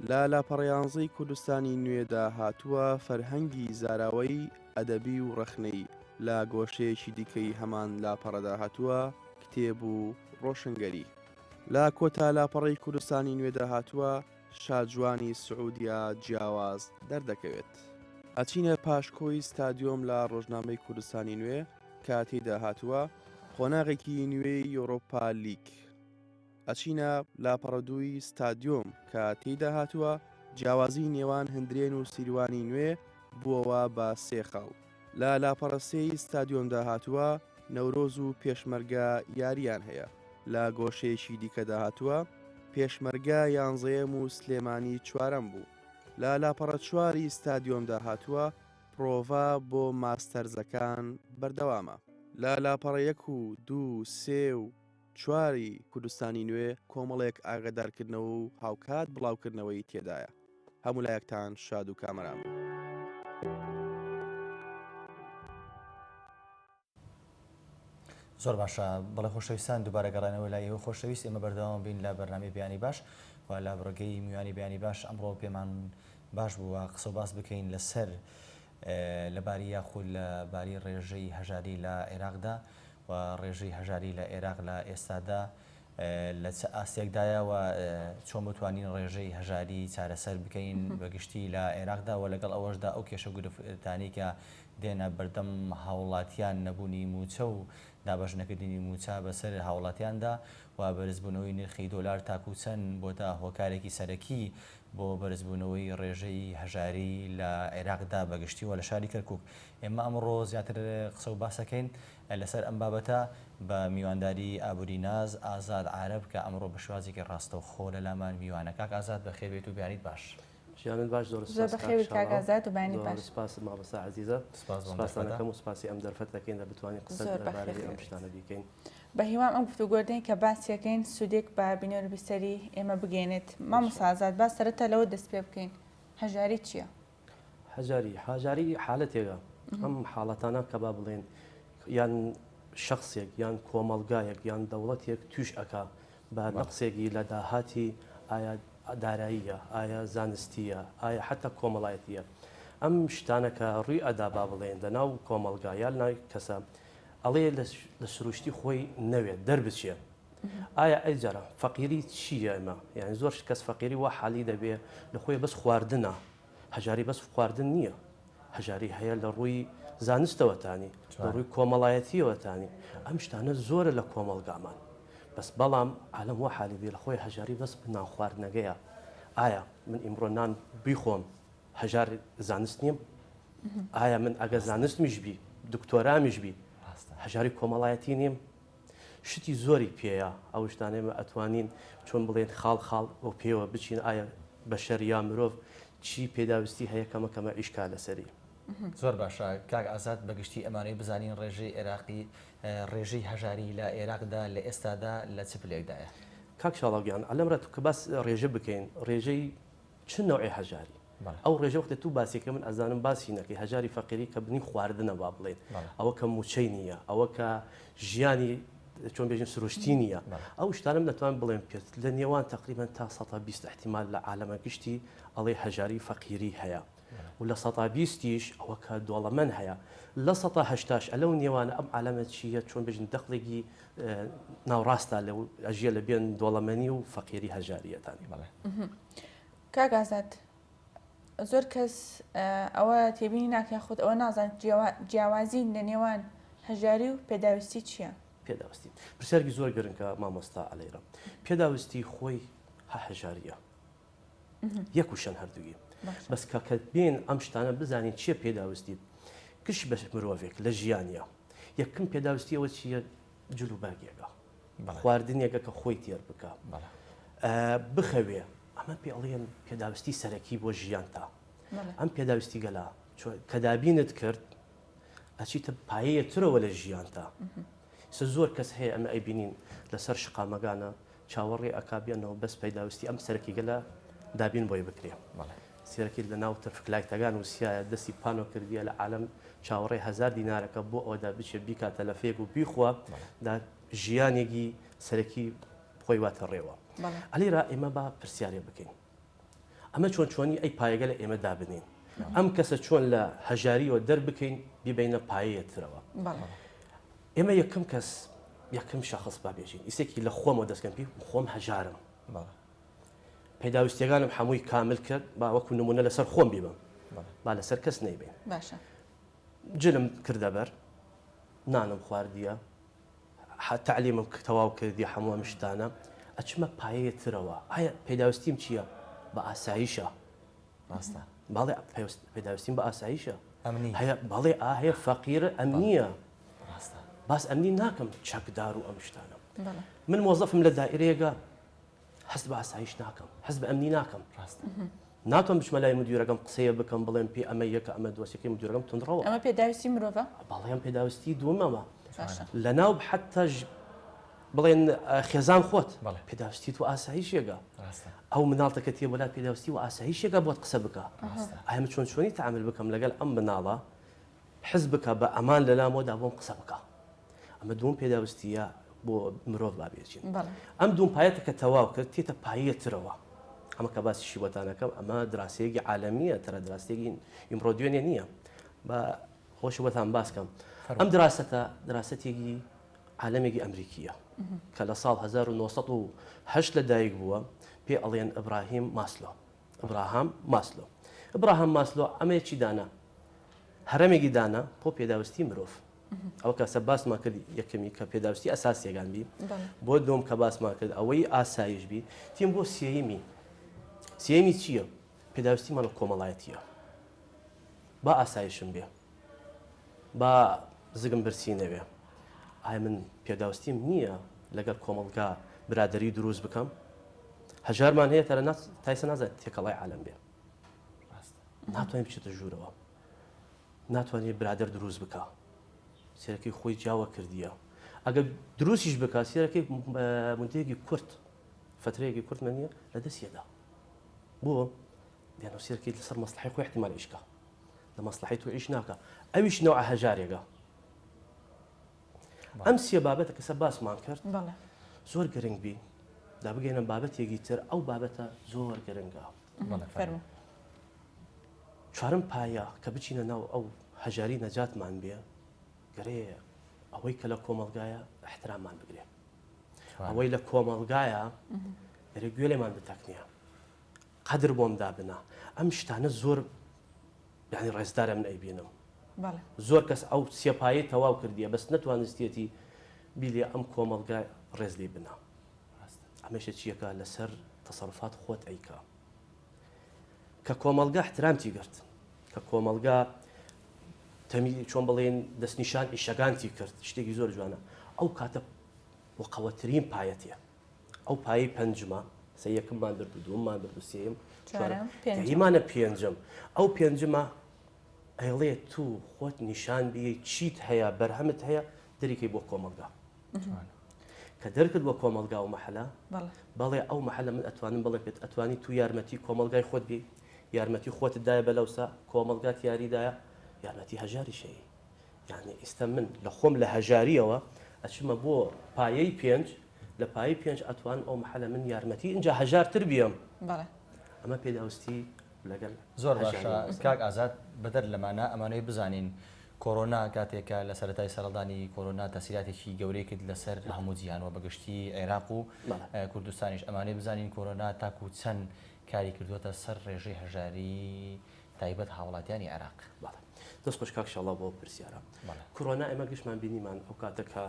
لە لاپەڕەیانزەی کوردستانی نوێدا هاتووە فەرهەنگی زاراوەی ئەدەبی و ڕەخنەی. لە گۆشەیەکی دیکەی هەمان لاپەڕەدا هاتووە کتێب و ڕۆشنگەری. لە کۆتا لاپەڕەی کوردستانی نوێدا هاتووە شاجوانی سعودیا جیاواز دەردەکەوێت. ئەچینە پاشکۆی ستادیۆم لە ڕۆژنامەی کوردستانی نوێ کە تێیدا هاتووە قۆناغێکی نوێی یۆرۆپا لیگ. ئەچینە لاپەڕەدووی ستادیۆم کە تێیدا هاتووە جیاوازی نێوان هەندرێن و سیروانی نوێ بووەوە بە سێ خاڵ. لە لاپەڕەسەی ستادیۆمدا هاتووە نەورۆز و پێشمەرگە یاریان هەیە. لە گۆشەیەکی دیکەدا هاتووە پێشمەرگە یانزەیەم و سلێمانی چوارەم بوو. لە لاپەڕە چواری ستادیۆمدا هاتووە پرۆڤا بۆ ماستەرزەکان بەردەوامە. لە لاپەڕە 1 و 2 3 و چواری کوردستانی نوێ کۆمەڵێک ئاگادارکردنەوە و هاوکات بڵاوکردنەوەی تێدایە. هەموو لایەکتان شاد و کامەران. زۆر باشە بەڵێ خۆشەویستان دووبارە گەڕانەوە لای ئێوە خۆشەویست ئێمە بەردەوام بین لە بەرنامەی بیانی باش و لە بڕگەی میوانی بیانی باش ئەمڕۆ پێمان باش بووە قسە و باس بکەین لەسەر لەباری یاخود لەباری ڕێژەی هەژاری لە عێراقدا و ڕێژەی هەژاری لە عێراق لە ئێستادا لە چه ئاستێکدایەوە چۆن بتوانین ڕێژەی هەژاری چارەسەر بکەین بەگشتی لە عێراقدا و لەگەڵ ئەوەشدا ئەو کێشە گرفتانی کە دێنە بەردەم هاوڵاتیان نەبوونی موچە و دابەژنەکردنی موچە بەسەر هاوڵاتیاندا و بەرزبوونەوەی نرخی دۆلار تاکو چەند بۆتە هۆکارێکی سەرەکی بۆ بەرزبوونەوەی ڕێژەی هەژاری لە عێراقدا بەگشتی و لە شاری کەرکووک. ئێمە ئەمڕۆ زیاتر قسە و باسەکەین لەسەر ئەم بابەتە بە میوانداری ئابووری ناز ئازاد عارەب کە ئەمڕۆ بە شێوازێکی ڕاستەوخۆ لە لامان میوانە. کاک ئازاد بەخێر بێت و بیانیت باش. ژیانت باش. زۆر بەخێر کاک ئازاد و بیانی باش. سپاس مامۆستا عەزیزە. سپاسانەکەم و سپاسی ئەم دەرفەتەکەین لە بتوانین قسە لەبارەی ئەم شتانە بیکەین. بە هیوام ئەم گفتوگۆدەین کە باسیەکەین سودێک بە بینەوەری بیسەری ئێمە بگەێنێت. مامۆستا ئازاد باس سەرەتا لەوە دەست پێ بکەین. هەژاری چییە؟ هەژاری حالەتێکە. ئەم حاڵەتانە کە با بڵێن یان شخصێک یان کۆمەلگایەک یان دەوڵەتێک توش ئەکا بە نەقسێکی لە داهاتی ئایا داراییە، ئایا زانستیە، ئایا حتا کۆمەڵایەتیە. ئەم شتانەکە ڕووی ئەدا با بڵێن لەناو کۆمەلگایان ناوی کەسە ئەڵێ لە سروشتی خۆی نەوێت دەربچێ. ئایا ئەیجارە فەقیری چییە ئێمە؟ یعنی زۆر کەس فەقیری وا حالی دەبێ لە خۆی بەس خواردنە. هەژاری بەس خواردن نییە. هەژاری هەیە لە ڕووی زانستەوەتانی لە ڕووی کۆمەڵایەتیەوەتانی ئەم شتانە زۆرە لە کۆمەڵگامان بەس بەڵام عالم وە حالی بێ لە خۆی هەژاری بەس نان خواردنەگەیە ئایا من ئیمڕۆ نان بیخۆم هەژار زانست نیم ئایا من ئەگە زانستمیش بی دکتۆرامیش بی هەژاری کۆمەڵایەتی نیم شتی زۆری پێەیە ئەو شتانێمە ئەتوانین چۆن بڵێن خاڵ خاڵ بۆ پێوە بچین ئایا بەشەر یا مرۆڤ چی پێداویستی هەیە کەمە ئیشکا لەسەری زۆر باشە کاک ئازاد بەگشتی ئەمانەی بزانین ڕێژەی عێراقی ڕێژەی هەژاری لە عێراقدا لە ئێستادا لە چ پلێکدایە کاک شاڵاوگیان ئەلەمرە تو کە باس ڕێژە بکەین ڕێژەی چ نەوعی هەژاری ئەو ڕێژە وەختە تو باسیکە من ئەزانم باسی نەکەی هەژاری فەقیری کە بنی خواردنە با بڵێن ئەوە کە موچەی نییە ئەوە کە ژیانی چۆن بێژین سروشتی نییە ئەو شتانم دەتوان بڵێن پێت لە نێوان تقریبان تا 120 احتیمال لە عالەمە گشتی ئەڵێ هەژاری فەقیری هەیە و لە 120یش ئەوە کە دۆڵەمەند هەیە لە 180 ئەلەو نێوانە ئەم عالەمە چیە چۆن بێژین دەقڵێکی ناوڕاستە لە ئەژیە لە بێن دۆڵەمەنی و فەقیری هەژاریەتانی بڵێ کاک ئازاد زۆر کەس ئەوە تێبینی ناکە خۆت ئەوە نازان جیاوازی لە نێوان هەژاری و پێداویستی چییە؟ پێداویستی پرسیارکی زۆر گرنگکە مامۆستا ئەلەیرە پێداویستی خۆی هەژاریە یەک و شەن هەردووی بەس کە بێن ئەم شتانە بزانین چیە پێداویستی گشت بە مرۆڤێک لە ژیانە یەکەم پێداویستیەوە چییە جلوبەرگێکە خواردنێکە کە خۆی تێر بکە بخەوێ ئەمە پێڵێن پێداویستی سەرەکی بۆ ژیانتا ئەم پێداویستی گەلا کە دابینت کرد ئەچیتە پایەیە ترەوە لە ژیانتا زۆر کەس هەیە ئەمە ئەیبینین لەسەر شقامەکانە چاوەڕێ ئەکابیانەوە بەس پەیداویستی ئەم سەرەکی گەلا دابین بۆی بکرێ سیرەکی لە ناو تەرفکلایتەکان وسایە دەستی پانۆ کردیە لە عالم چاوەڕێ 1000 دینارەکە بۆ ئەودا بچێت بیکاتە لە فێک و بیخوا ژیانێکی سەرەکی خۆی واتە ڕێوە ئەلیرا ئێمە با پرسیارێ بکەین ئەمە چۆن چۆنی ئەی پایەگە لە ئێمە دابنین ئەم کەسە چۆن لە هەژاریەوە دەربکەین بیبینە پایەترەوە ئێمە یەکەم کەس یەکەم شخص بابێژین ئیسێکی لە خۆمەوە دەستکەم پێ خۆم هەژارم پێداویستیەکانم هەمووی کامل کرد با وەکو نمونە لەسەر خۆم بیبم با لەسەر کەس نەیبێن جلم کردە بەر نانم خواردیە تعلیمم تەواو کردی هەموو ئەم شتانە ئەچمە پایەترەوە ئایا پێداویستیم چییە بە ئاساییشە باڵێ پێداویستیم بە ئاساییشە هەیە باڵێ هەیە فەقیرە ئەم نییە باس ئەمنی ناکەم چەکدار و ئەم شتانە من مۆزەفم لە دائیرەیەگە حەست بە ئاسایش ناکەم حەست بە ئەمنی ناکەم ناتوان بچمە لای مدیرەکەم قسەیە بکەم بڵێم پێ ئەمە یەکە ئەمە دۆسیەکەی مدیرەکەم تونڕەوە ئەمە پێداویستی مرۆڤە باڵیان پێداویستی دووەمەوە لە ناو حتا بڵێن خێزان خۆت پێداویستی و ئاسایشێگە ئەو مناڵتەکە تێ وەلا پێداویستی و ئاسایشێگە بۆت قسە بکە ئەمە چۆن چۆنی تعامل بکەم لەگەڵ ئەم مناڵە حز بکە بە ئەمان لە لامۆدا بۆم قسە بکە ئەمە دوم پێداویستیە بۆ مرۆڤ بابێچین ئەم دوم پایەتە کە تەواو کرد تێتە پایەترەوە ئەمە کە باسیشی وەتانەکەم ئەمە دراسەیەکی عالەمیە تەرە دراسەیەکی ئیمڕۆ دوێنێ نییە بە خۆشی وەتان باسکەم ئەم دراستێکی عالەمێکی ئەمریکیە کە لە ساڵ 1970 لە دایک بووە پێ ئەڵێن ئەبراهیم ماسلۆ ئەبراهام ماسلۆ ئەمەیەکی دانا هەرەمێکی دانا بۆ پێداویستی مرۆڤ ئەو کەسە باسمان کرد یەکەمی کە پێداویستی ئەساسیەکان بی بۆ دۆم کە باسمان کرد ئەوەی ئاسایش بی تیم بۆ سێیەمی چییە پێداویستیمان لە کۆمەڵایەتیە با ئاسایشم بێ با زگم برسی نەوێ ئایا من پێداویستیم نییە لەگەڵ کۆمەڵگا برادری دروست بکەم هەژارمان هەیە تەرە تایسە نازانێت تێکەڵای عالەم بێ ناتوانین بچێتە ژوورەوە ناتوانێت برادر دروست بکە سێرەکەی خۆی جیاوە کردیە ئەگە دروستیش بکە سێرەکەی مدەیەکی کورت فترەیەکی کورت نییە لە دەستیەدا بۆ دێنەوە سێرەکەی لەسەر مەسلحەی خۆی احتیمال ئیشکە لە مەسلحەی تۆ ئیش ناکە ئەویش نەوع هەژارێکە ئەم سێ بابەتە کەسە باسمان کرد زۆر گرنگ بی دا بگەینە بابەتێکی تر ئەو بابەتە زۆر گرنگە چوارم پایە کە بچینە ناو ئەو هەژاری نەجاتمان بێ گەرێ ئەوەی کە لە کۆمەڵگایە احتراممان بگرێ ئەوەی لە کۆمەڵگایە گەرێ گوێ لێمان بتەکنیە قەدر بۆم دابنا ئەم شتانە زۆر یعنی ڕێزدارە من ئەیبینم زۆر کەس ئەو سێپایی تەواو کردیە بەس نەتوانستێتی بیلێ ئەم کۆمەڵگای ڕێز لێ بنا ئەمەشە چیەکە لەسەر تەسەڕفات خۆت ئەیکا کە کۆمەڵگا احترامتی کرد کە کۆمەڵگا تەمی چۆن بڵێن دەستنیشان ئیشەکانتی کرد شتێکی زۆر جوانە ئەو کاتە وەقەوەترین پایەتە ئەو پایی پەنجمە سە یەکممان برد و دووەممان برد و سێم ئیمانە پێنجم ئەو پێنجمە ئەڵێ تو خۆت نیشان بێ چیت هەیە بەرهەمت هەیە دەریکەی بۆ کۆمەڵگا کە دەرکرد بۆ کۆمەڵگا و مەحەلە بەڵێ ئەو مەحەلە من ئەتوانم بڵێ پێت ئەتوانی تو یارمەتی کۆمەڵگای خۆت بێ یارمەتی خۆتتدایە بەلەوسا کۆمەڵگات یاریدایە یارمەتی هەژاری شەیە یعنی ئێستا من لە خۆم لە هەژاریەوە ئەچمە بۆ پایەی پێنج لە پایەی پێنج ئەتوان ئەو مەحەلە من یارمەتی اینجا هەژارتر بیەم ئەمە پێداوستی لەگەڵ زۆر باشە کاک ئازاد بەدەر لەمانە ئەمانەی بزانین کۆرۆنا کاتێکە لە سەرەتای سەرەڵدانی کۆرۆنا تەسیراتێکی گەورەی کرد لەسەر هەموو جیهانەوە بەگشتی عێراق و کوردستانیش ئەمانەی بزانین کۆرۆنا تاکو چەند کاری کردووەتە سەر ڕێژەی هەژاری تایبەت هاوڵاتیانی عێراق دەست خۆش کاک شەڵا بۆ پرسیارە کۆرۆنا ئێمە گشتمان بینیمان ئەو کاتەکە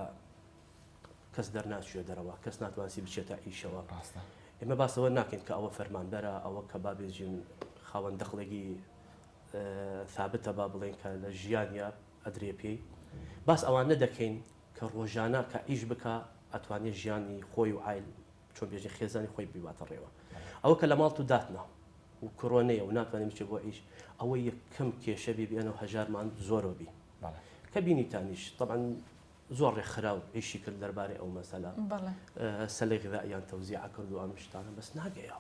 کەس دەرناچوێ دەرەوە کەس ناتوانسی بچێتە ئیشەوە ئێمە باسەوە ناکەین کە ئەوە فەرمانبەرە ئەوە کە بابێژین خاوەن دەخڵێکی ثابتە با بڵێن کە لە ژیانە ئەدرێ پێی باس ئەوان نەدەکەین کە ڕۆژانە کە ئیش بکە ئەتوانێت ژیانی خۆی و ئایل چۆن بێژی خێزانی خۆی بیواتە ڕێوە ئەوە کە لە ماڵ و داتنا و کۆرۆنەیە و ناتوانین بچێت بۆ ئیش ئەوە یەکەم کێشە بێنەوە هەژارمان زۆرەوەبی کە بینیتانیش طبعا زۆر ڕێکخراو ئیشی کرد دەربارەی ئەو مەسەلا سەلەی غذاییان تەوزیع کرد و ئەم شتانە بەس ناگەیە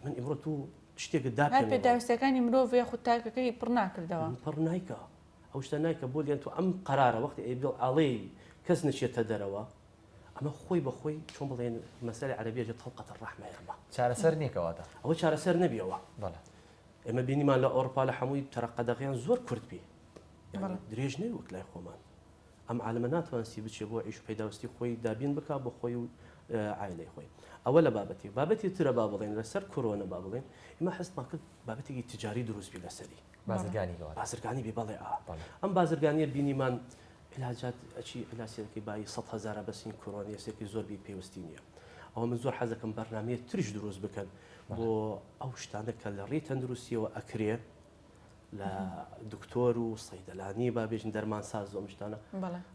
من ئیمڕۆ تو شتێکت داکەن پێداویستەکانی مرۆڤ یاخود تاکەکەی پڕ ناکردەوە پڕ نایکە ئەو شتە نایکە بۆ لێن تو ئەم قەرارە وەختی ئەیبڵ ئاڵێ کەس نچێتە دەرەوە ئەمە خۆی بەخۆی چۆن بڵێن مەسەلەی عەرەبیەجە تەڵقەتە ڕەحمە ئەمە چارەسەر نییەکەواتە ئەوە چارەسەر نەبیەوە ئێمە بینیمان لە ئەوڕۆپا لە هەمووی تەرەقەدەغیان زۆر کورت بێ درێژ نەی وەک لای خۆمان ئەم عالمە ناتوانسی بچێ بۆ ئیش و پەیداوستی خۆی دابین بکە بۆ خۆی و عایلەی خۆی ئەوە لە بابەتی ترە با بڵێن لەسەر کۆرۆنە با بڵێن ئێمە حەستمان کرد بابەتێکی تجاری دروست بی لەسەری بازرگانی بێ بەڵێ ئەم بازرگانیە بینیمان علاجات ئەچی ئەلاسیەکەی بای 100,000 بەسین کۆرۆنیەسێکی زۆر بی پێویستی نییە ئەوە من زۆر حەزەکەم بەرنامەیە تریش دروست بکەن بۆ ئەو شتانە کە لە ڕێی تەندروستیەوە ئەکرێ لە دکتۆر و سەیدەلانی با بێژین دەرمان ساز زۆم شتانە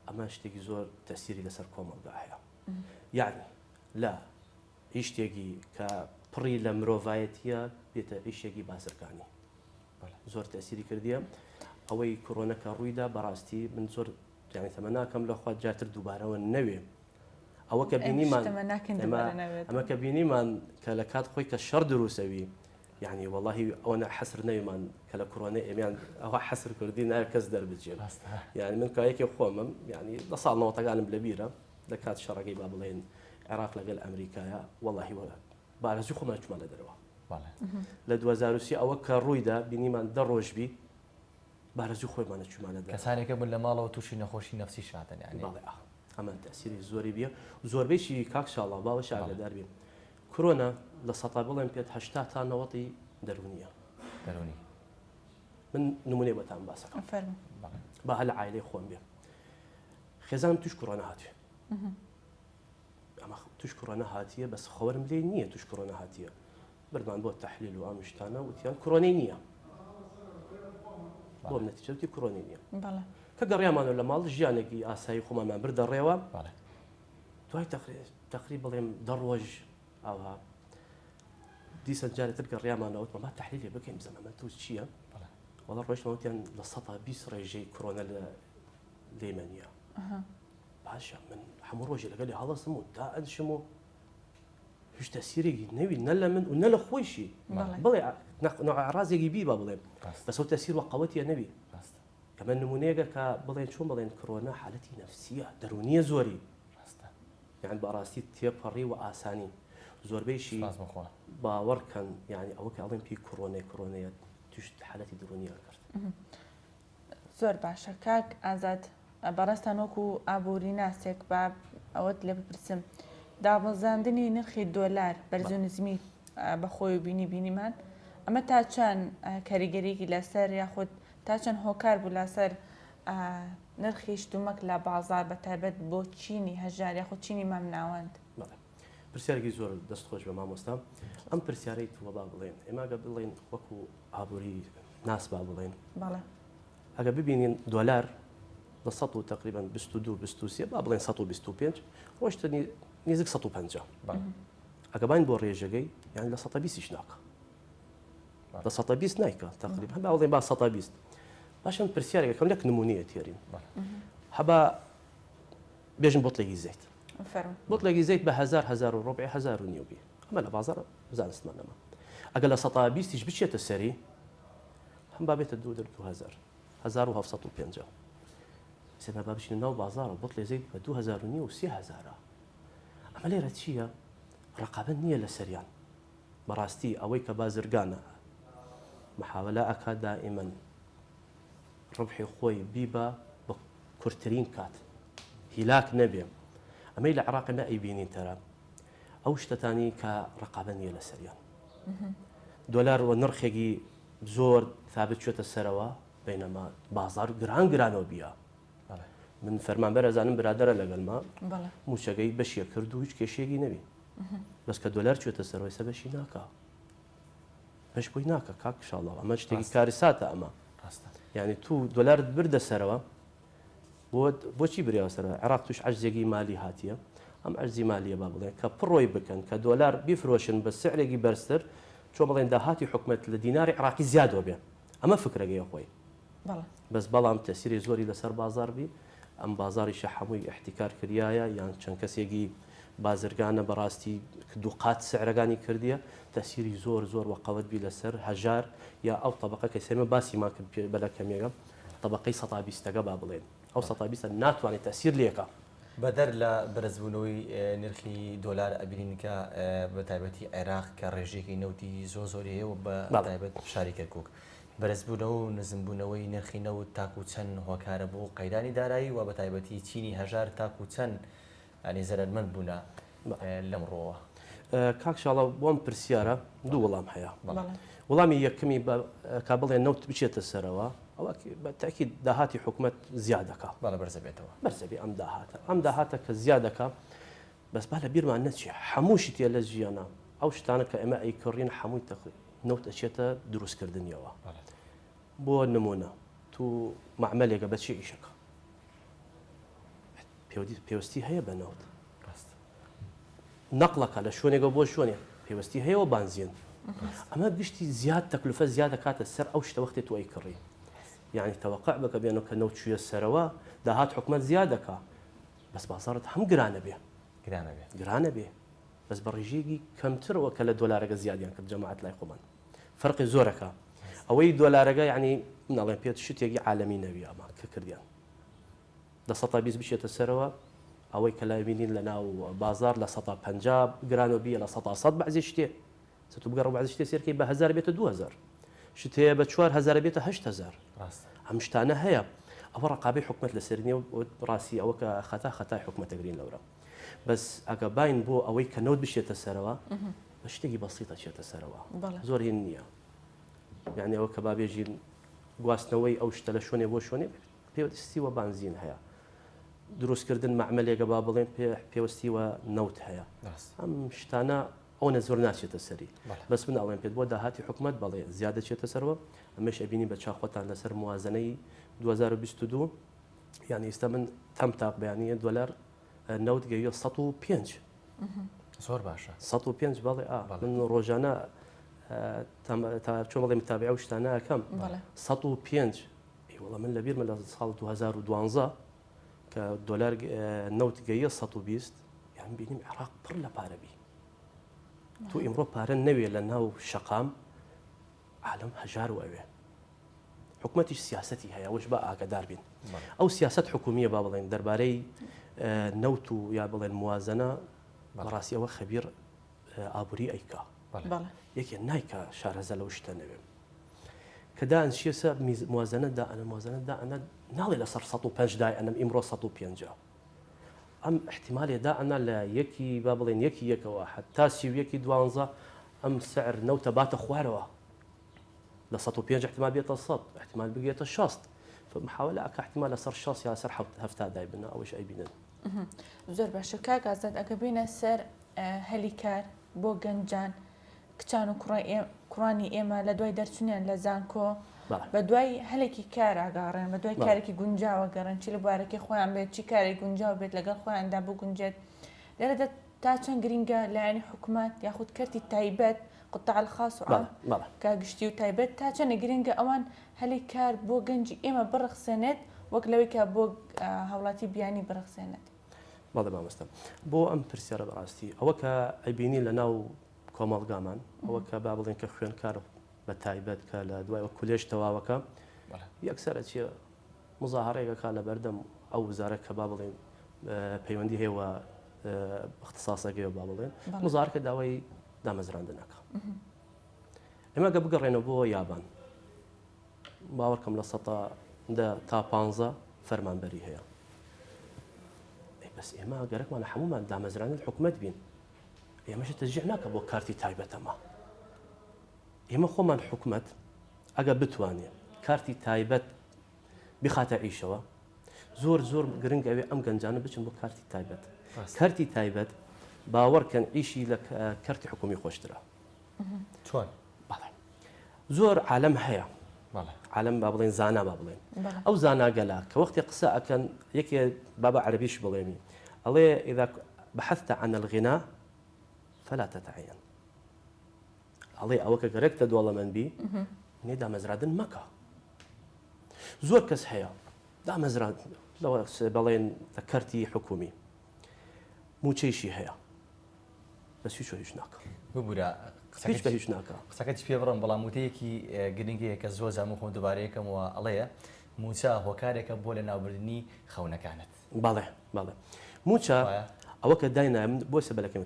ئەمە شتێکی زۆر تەسیری لەسەر کۆمەڵگا هەیە یعنی لە ئیشتێکی کە پڕی لە مرۆڤایەتیە بێتە ئیشێکی بازرگانی زۆر تەسیری کردیە ئەوەی کۆرۆنەکە ڕوویدا بەڕاستی من زۆر یعنی تەمە ناکەم لە خوا جاتر دووبارەوە نەوێ ئەوە کە بینیمان ئەمە کە بینیمان کە لە کات خۆی کە شەڕ دروستەوی يعني والله أنا حسر نيمان كلا كورونا يعني أو حسر كردين كز درب الجيل يعني من كايك يقوم يعني لصالنا وطقان بلبيرة لكات شرقي بابلين عراق لقل أمريكا والله ولا بارزو خو ما جمال دروا لدوزاروسي أو كرويدا بنيمان دروج بي بارزو خو ما جمال دروا كساني قبل لما لو توشي نخوشي نفسي شاتن يعني أما تأثير زوري بيه زور بيشي كاك شاء الله باوش على دربي كورونا لسطابلين بيت 80 تا نوطي درونية من نمونة بتاعم باسك فرم بقى العائلة خوان بيه خزان توش كورونا هاتيه أما توش كورونا هاتيه بس خبر ملينية توش كورونا هاتيه بردمان بو التحليل وامشتانا وتيان كورونينية بو نتيجة تي كورونينية بله كقريا ما ولا مال جيانكي آساي خوما ما برد الريوا بله توي تقريبا دروج أوها دي سجالة تلقى الريامان أو ما تحليل بكين بزمان ما توش شيء والله رويش موتين للسطح بيس رجي كورونا ليمانيا باشا من حمر وجه قال لي هذا سمو دا انشمو فيش تأثيري نوي نلا من ونلا خويشي بلي نوع رازي يجيبي بابلي بس هو تأثير وقوتي نبي كمان نمونيجا كبلي شو بلي كورونا حالتي نفسية درونية زوري يعني براستي تيبري وآساني زور بيشي باور كان يعني أوك أظن في كورونا توش حالتي درونية كرت زور باشا كاك أزاد بەڕاستانۆکو ئابووری ناسێک بە ئەوەت لێ بپرسم دابەزاندنی نرخی دۆلار بەرز و نزمی بەخۆی و بینیمان ئەمە تا چەند کاریگەریەکی لەسەر یاخود تا چەند هۆکار بوو لەسەر نرخی شتومەک لە بازار بە تایبەت بۆ چینی هەژار یاخود چینی مامناوەند. پرسیارێکی زۆر دەستخۆش بە مامۆستا ئەم پرسیارەی تووە با بڵێن ئێماگە بڵێن وەکو ئابووری ناس با بڵێن ئەگە ببینین دۆلار لە 100 و تقریبان 22 با بڵێن 125 ڕۆشتە نزیک 150 ئەگە باین بۆ ڕێژەگەی یان لە 120 ناکە لە 120 نایکە تقریبا هەبا بڵێن با 120 باشم پرسیارێکەکەم لەک نمونەیە تێرین هەبا بێژن بۆتڵێکی زەیت بۆتڵێکی زەیت بە 1000 و ڕۆبع 1000 و نیوبی ئەمە لە بازار بزانستمانەمە ئەگە لە 120 بچێتە سەری هەم بابێتە 2750 سێمە با بچینە ناو بازارە بۆتڵێ زەیت بە 2000 و 3000 ئەمە لێرە چییە؟ ڕقابەت نییە لە سەریان بەڕاستی ئەوەی کە بازرگانە محاولە ئەکات دائیمەن ڕبحی خۆی بیبە بە کورتترین کات هیلاک نەبێ ئەمەی لە عراقی نەئیبینین تەرە ئەو شتەتانی کە ڕقابەت نییە لە سەریان دۆلار و نرخێکی زۆر ثابت چێتە سەرەوە بینەما بازار گرانەوە بیە من فەرمانبەر ئەزانم برادەرە لەگەڵما موچەگەی بەشیە کرد و هیچ کێشێکی نەبی بەس کە دۆلار چێتە سەرەوەی سە بەشی ناکە بەش بۆی ناکە کاک شاڵەوە ئەمە شتێکی کاری ساتە ئەمە یعنی تو دۆلارت بردە سەرەوە بۆچی بریاوە سەرەوە عێراق توش عەجزێکی مالی هاتیە ئەم عەجزی مالیە با بڵێن کە پڕۆی بکەن کە دۆلار بیفرۆشن بە سعرێکی بەرزتر چۆن بڵێن داهاتی حکومەت لە دیناری عێراقی زیادەوە بێ ئەمە فکرەگەی خۆی بەس بەڵام تەسیری زۆری لەسەر بازار بی ئەم بازاریشە هەمووی احتیکار کردایە یان چەند کەسێکی بازرگانە بەڕاستی دووقات سعرەکانی کردیە تەسیری زۆر وەقەوت بی لەسەر هەژار یا ئەو طبقە کە سێمە باسی ما کرد بەلە کەمێگە طبقەی 120 با بڵێن ئەو 120 ناتوانێت تەسیر لێکە بەدەر لە بەرزبوونەوەی نرخی دۆلار ئەبینین کە بە تایبەتی عێراق کە ڕێژێکی نەوتی زۆری هەیە و بە تایبەت شاری کەرکووک بەرزبوونەوە و نزمبوونەوەی نرخی نەوت تاکو چەند هۆکارە بۆ قەیرانی دارایی و بە تایبەتی چینی هەژار تاکو چەند ئەنی زەرمەند بوونە لەمڕۆوە. کاکشاڵە بۆم پرسیارە دوو وەڵام هەیە وەڵامی یەکەمی کا بڵێن نەوت بچێتە سەرەوە ئەوە بە تاکید داهاتی حکومەت زیادەکە بەرزەبێتەوە بەرزەبی ئەم داهاتە کە زیادەکە بەس با لە بیرمان نەچێ هەمووشی تێ لە ژیانە ئەو شتانە کە ئێمە ئەیکڕین هەمووی نەوت ئەچێتە دروستکردنیەوە بۆ نمونە تو معمەلێکە بەچی ئیشەکە پێوەستی هەیە بە نەوت نەقلەکە لە شوێنێکە بۆ شوێنێ پێوەستی هەیەەوە بانزیێن ئەمە گشتی زیاد تەکلفە زیاد دەکاتە سەر ئەو شتە وەختی تو ئەیکڕی یعنی تەوەقع بکە بێنەوە کە نەوت چوویە سەرەوە داهات حکومەت زیاد دەکا بەس بازارت هەم گرانە بێ بەس بە ڕێژەیەکی کەمترەوە کە لە دۆلارەکە زیادیان کرد جەماعەت لای خۆمان فەرقی زۆرەکە ئەوەی دۆلارەکە یعنی نەڵێن پێت شتێکی عالەمی نەوی ئەمە کە کردیان لە 120 بچێتە سەرەوە ئەوەی کە لابینین لە ناو بازار لە 150 گرانەوە بیە لە 100 بەعزی شتێ بگەڕ بەعزی شتێ سێرکەی بە 1000 بێتە 2000 شتەیە بە 4000 بێتە 8000 ئەم شتانە هەیە ئەوە ڕقابەی حکومەت لە سەر نیە و ڕاستی ئەوە کە خەتای حکومەتەگرین لەورە بەس ئەگە باین بۆ ئەوەی کە نەوت بشێتە سەرەوە بە شتێکی بەسیتە چێتە سەرەوە زۆر هین نییە یعنی ئەوە کە بابێژین گواستنەوەی ئەو شتە لە شوێنێ بۆ شوێنێ پێوەستیوە بانزین هەیە دروستکردن معمەلێکە با بڵێن پێوەستیوە نەوت هەیە ئەم شتانە ئەوە زۆر ناچێتە سەری بەس من ئەڵێن پێت بۆ داهاتی حکومەت بەڵێ زیادە چێتە سەرەوە ئەمەش ئەبینی بە چاخۆتان لەسەر موازنەی 2022 یعنی ئێستا من تەم تاق بەیانیە دۆلار نەوت گەیوە 105 زۆر باشە 105 بەڵێ من ڕۆژانە چۆن بڵێ متابعە و شتانە ئەەکەم 105 وڵە من لەبیرمە لە ساڵ 2012 کە دۆلار نەوت گەیە 120 یان بینیم عێراق پڕ لە پارەبی تو ئیمڕۆ پارە نەوێ لە ناو شەقام عالم هەژار وەوێ حکومەتیش سیاسەتی هەیە وش بە ئاگدار بین ئەو سیاست حکومیە با بڵێن دەربارەی نەوت و یا بڵێن موازنە بەڕاستی ئەوە خەبیر ئابووری ئەیکا یەکێ نایکە شارەزە لەو شتە نەوێ کە دانشیێسە موازنەدا ئەنە ناڵێ لەسەر 105 دای ئەنم ئیمڕۆ 105 ئەم احتیمالێدا ئەنا لە یەکی با بڵێن یەکەوە حتا 1 12 ئەم سعر نەوتە باتە خوارەوە لە 105 احتمال بێتە 100 احتمال بگێتە 60 فمحاولە ئەکە احتمال لەسەر 60 یا سەر 70 دای بنە ئەوەش ئەیبینن. زۆر باشە کاک ئازاد ئەگە بینە سەر هەلی کار بۆ گەنجان کچان و کوڕانی ئێمە لە دوای دەرچوونیان لە زانکۆ بە دوای هەلێکی کار ئاگاڕێن بە دوای کارێکی گونجاوە گەڕن چی لە بوارەکەی خۆیان بێت چی کارێک گونجاو بێت لەگەڵ خۆیاندا بگونجێت لێرەدا تا چەند گرینگە لایەنی حکوومەت یاخود کەرتی تایبەت قطاع الخاص و عام کاگشتی و تایبەت تا چەندە گرینگە ئەوان هەلی کار بۆ گەنجی ئێمە بڕخسێنێت وەک لەوەی کە بۆ هاوڵاتی بیانی بڕخسێنێت. بەڵێ مامۆستا بۆ ئەم پرسیارە بەڕاستی ئەوە کە ئەیبینی لە ناو کۆمەڵگامان ئەوە کە با بڵێن کە خوێنکار بە تایبەت کە لە دوای کولێژ تەواوەکە یەکسەرە چیە مزاهڕێکەکە لە بەردەم ئەو وزارە کە با بڵێن پەیوەندی هەیەوە اختصاسەکەی با بڵێن مزارکە داوای دامەزراندنەکە. ئێمە گە بگەڕێنەوە بۆ یابان باوەڕکەم لە 100 تا 15 فەرمانبەری هەیە. بەس ئێمە گەرەکمان هەمومان دامەزرانی حکوومەت بین ئێمەش تەجیع ناکە بۆ کارتی تایبەتەمە. ئێمە خۆمان حکوومەت ئەگە بتوانێت کارتی تایبەت بخاتە ئیشەوە زۆر گرنگ ئەوێ ئەم گەنجانە بچن بۆ کارتی تایبەت. کارتی تایبەت باوەڕکەن ئیشی لە کارتی حکومی خۆشترە. چۆن؟ بەڵێ زۆر عالەم هەیە عالم با بڵێن زانا با بڵێن ئەو زاناگەلا کە وەختی قسە ئەکەن یەکێ بابا عەربیش بڵێنی ئەڵێ إذا بحثت عن الغنى فلا تتعين ئەڵێ ئەوە کە گەرەکتە دۆڵەمەند بی نێ دامەزراندن مەکە. زۆر کەس هەیە دامەزراند بەڵێن کەرتی حکومی موچەیشی هەیە بەس هیچ ناکە ببوورە هیچ بە هیچ ناکە. قسەکەی پێ بڕم بەڵام وتەیەکی گرنگەیە کە زۆر زانم خۆم دووبارەیەکەمەوە ئەڵەیە موچە هۆکارێکە بۆ لە ناوبردنی خەونەکانت. بەڵێ موچە ئەوە کە داینا بۆ سەبەلەکەم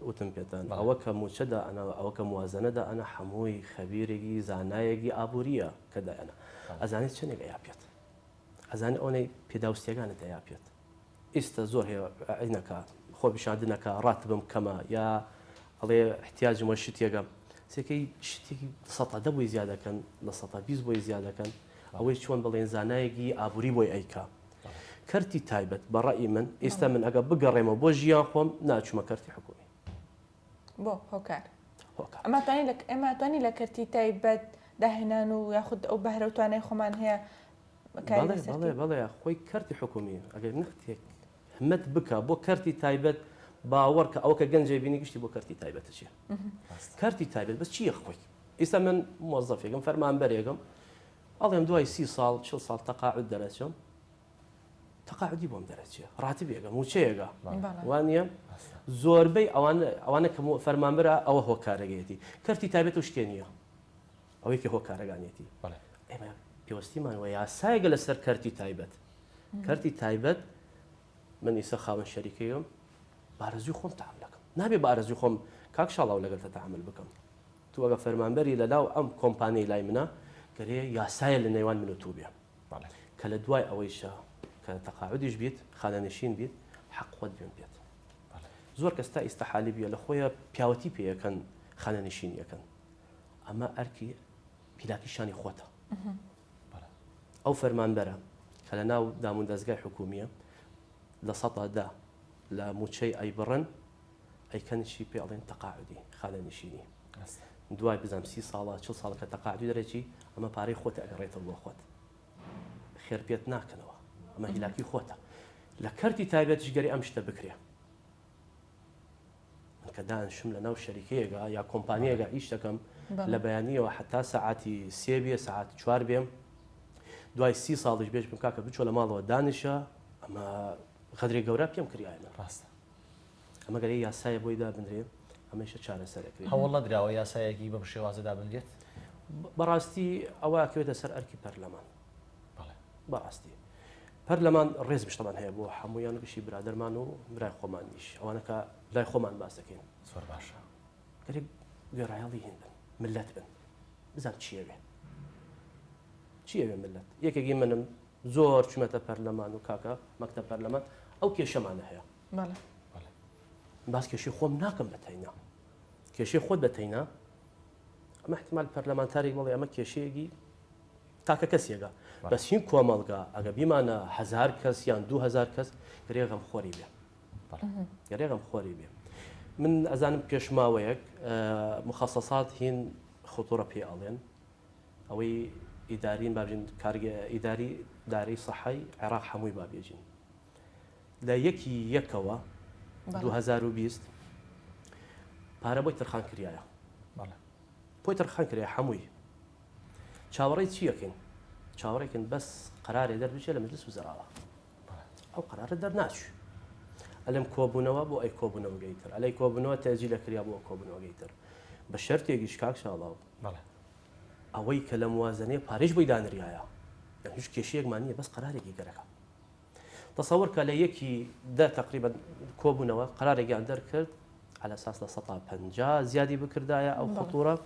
وتم پێتان ئەوە کە موچەدا ئەوە کە موازنەدا ئەنە هەمووی خەبیرێکی زانایەکی ئابوووریە کە دایانە ئەزانێت چنێک ئەیا پێت ئەزانێت ئەوەی پێداوستیەکانت ئەیا پێت ئێستا زۆر هەیە عینەکە خۆ پیشاندنەکە ڕاتبم کەمە یا ئەڵێ احتیاجمە شتێگەم سێکەی شتێکی 100 بۆی زیادەکەن لە 120 بۆی زیادەکەن ئەوەی چۆن بڵێن زانایەکی ئابووری بۆی ئەیکا. کەرتی تایبەت بەڕای من ئێستا من ئەگە بگەڕێمە بۆ ژیان خۆم ناچمە کەرتی حکومی بۆ هۆکار ئەمە توانی لە کەرتی تایبەت داهێنان و یاخود ئەو بەهرەوتوانەی خۆمان هەیە بەڵێ خۆی کەرتی حکومی ئەگەر نختێک همت بکە بۆ کەرتی تایبەت باوەڕکە ئەو کە گەنجێ بینی گشتی بۆ کەرتی تایبەتە چیە کەرتی تایبەت بەس چیە خۆی ئێستا من مۆزەفێکم فەرمانبەرێکم ئەڵێم دوای 30 ساڵ 40 ساڵ تەقاعد دەرەچم تەقاعدی بۆم دەرەچێ ڕاتبێگە موچەیەگە وانە زۆربەی ئەوانە کە فەرمانبەرە ئەوە هۆکارەگەیەتی کەرتی تایبەت و شتێ نییە ئەوەی کە هۆکارەگانێتی ئێمە پێوەستیمان وە یاسایەگە لەسەر کەرتی تایبەت کەرتی تایبەت من ئیسا خاوەن شەریکەیەم بارەزوی خۆم تەعاملەکەم نابێ بارەزوی خۆم کاک شاڵاو لەگەڵ تەعامل بکەم تو ئەگە فەرمانبەری لەلاو ئەم کۆمپانیای لای منە گەرێ یاسایە لە نێوان من و تو بێ کە لە دوای ئەوەیشە کە تەقاعدیش بیت خانەنشین بیت حەق خۆت بێن بێت زۆر کەس تا ئیستەحالی بیە لە خۆیە پیاوەتی پێیەکەن خانەنشینیەکەن ئەمە ئەرکی پیلاکیشانی خۆتە ئەو فەرمانبەرە کە لە ناو دامون دەستگای حکومیە لە 100دا لە موچەی ئەیبڕن ئەیکەنشی پێڵێن تەقاعدی خانەنشینی دوای بزانام 30 ساڵە 40 ساڵ کە تەقاعدی دەرەچی ئەمە پارەی خۆت ئەگەڕێتەوە بۆ خۆت خێر پێت ناکەنەوە ئەمە هیلاکی خۆتە لە کەرتی تایبەتیش گەری ئەم شتە بکرێ من کە دانشم لە ناو شەریکەیەگە یا کۆمپانیەگە ئیش دەکەم لە بەیانیەوە حتا سەعاتی 3 بێ سەعاتی 4 بێم دوای 30 ساڵیش بێژ بم کاکە بچۆ لە ماڵەوە دانیشە ئەمە خەدرێک گەورە پێم کریایە ڕاستە ئەمە گەری یاسایە بۆی دابنرێت ئەمەشە چارەسەرەکرێت هەوڵ نەدراوە یاسایەکی بەم شێوازە دابنرێت بەڕاستی ئەوە کەوێتە سەر ئەرکی پەرلەمان بەڕاستی پەرلەمان ڕێز بشتەمان هەیە بۆ هەمویان بشی برادەرمان و برای خۆمانیش ئەوانەکە لای خۆمان باس دەکەین زۆر باشە گەرێک گوێڕایەڵی هین بن ملت بن بزان چیەوێ چیەوێ ملت یەکێکی منم زۆر چومەتە پەرلەمان و کاکە مەکتەب پەرلەمان ئەو کێشەمانە هەیە باس کێشی خۆم ناکەم بەتەینا کێشەی خۆت بەتەینا ئەمە احتیمال پەرلەمانتاری بڵێ ئەمە کێشەیەکی تاکە کەسێکە بەس هین کۆمەڵگا ئەگە بیمانە 1000 کەس یان 2000 کەس گرێغەم خۆری بێ گەرێغم خۆری بێ من ئەزانم پێشماوەیەک مخصصات هین خۆتۆرە پێ ئەڵێن ئەوەی ئیدارین بابژین کارگە ئیداری دارەی سەحای عێراق هەمووی بابێژین لە یەکی یەکەوە 2020 پارە بۆی ترخان کریایە بۆی ترخان کرێ هەمووی چاوەڕێی چیەکەین چاوەڕێکن بەس قەرارێ دەربچێت لە مجلس وزەراوە ئەو قەرارە دەرناچوو ئەلم کۆبوونەوە بۆ ئەی کۆبوونەوەگەیتر ئەلەی کۆبوونەوە تەجی لە کریا بۆ کۆبوونەوەگەیتر بە شەرتێکیش کاک شاڵاو ئەوەی کە لە موازنەیە پارێش بۆی دانریایە هیچ کێشەیەکمان نییە بەس قەرارێکی گەرەکە تەسەوەر کە لە یەکی دە تقریبا کۆبوونەوە قەرارێکیان دەرکرد على اساس لە 150 زیادی بکردایە ئەو خەتوڕە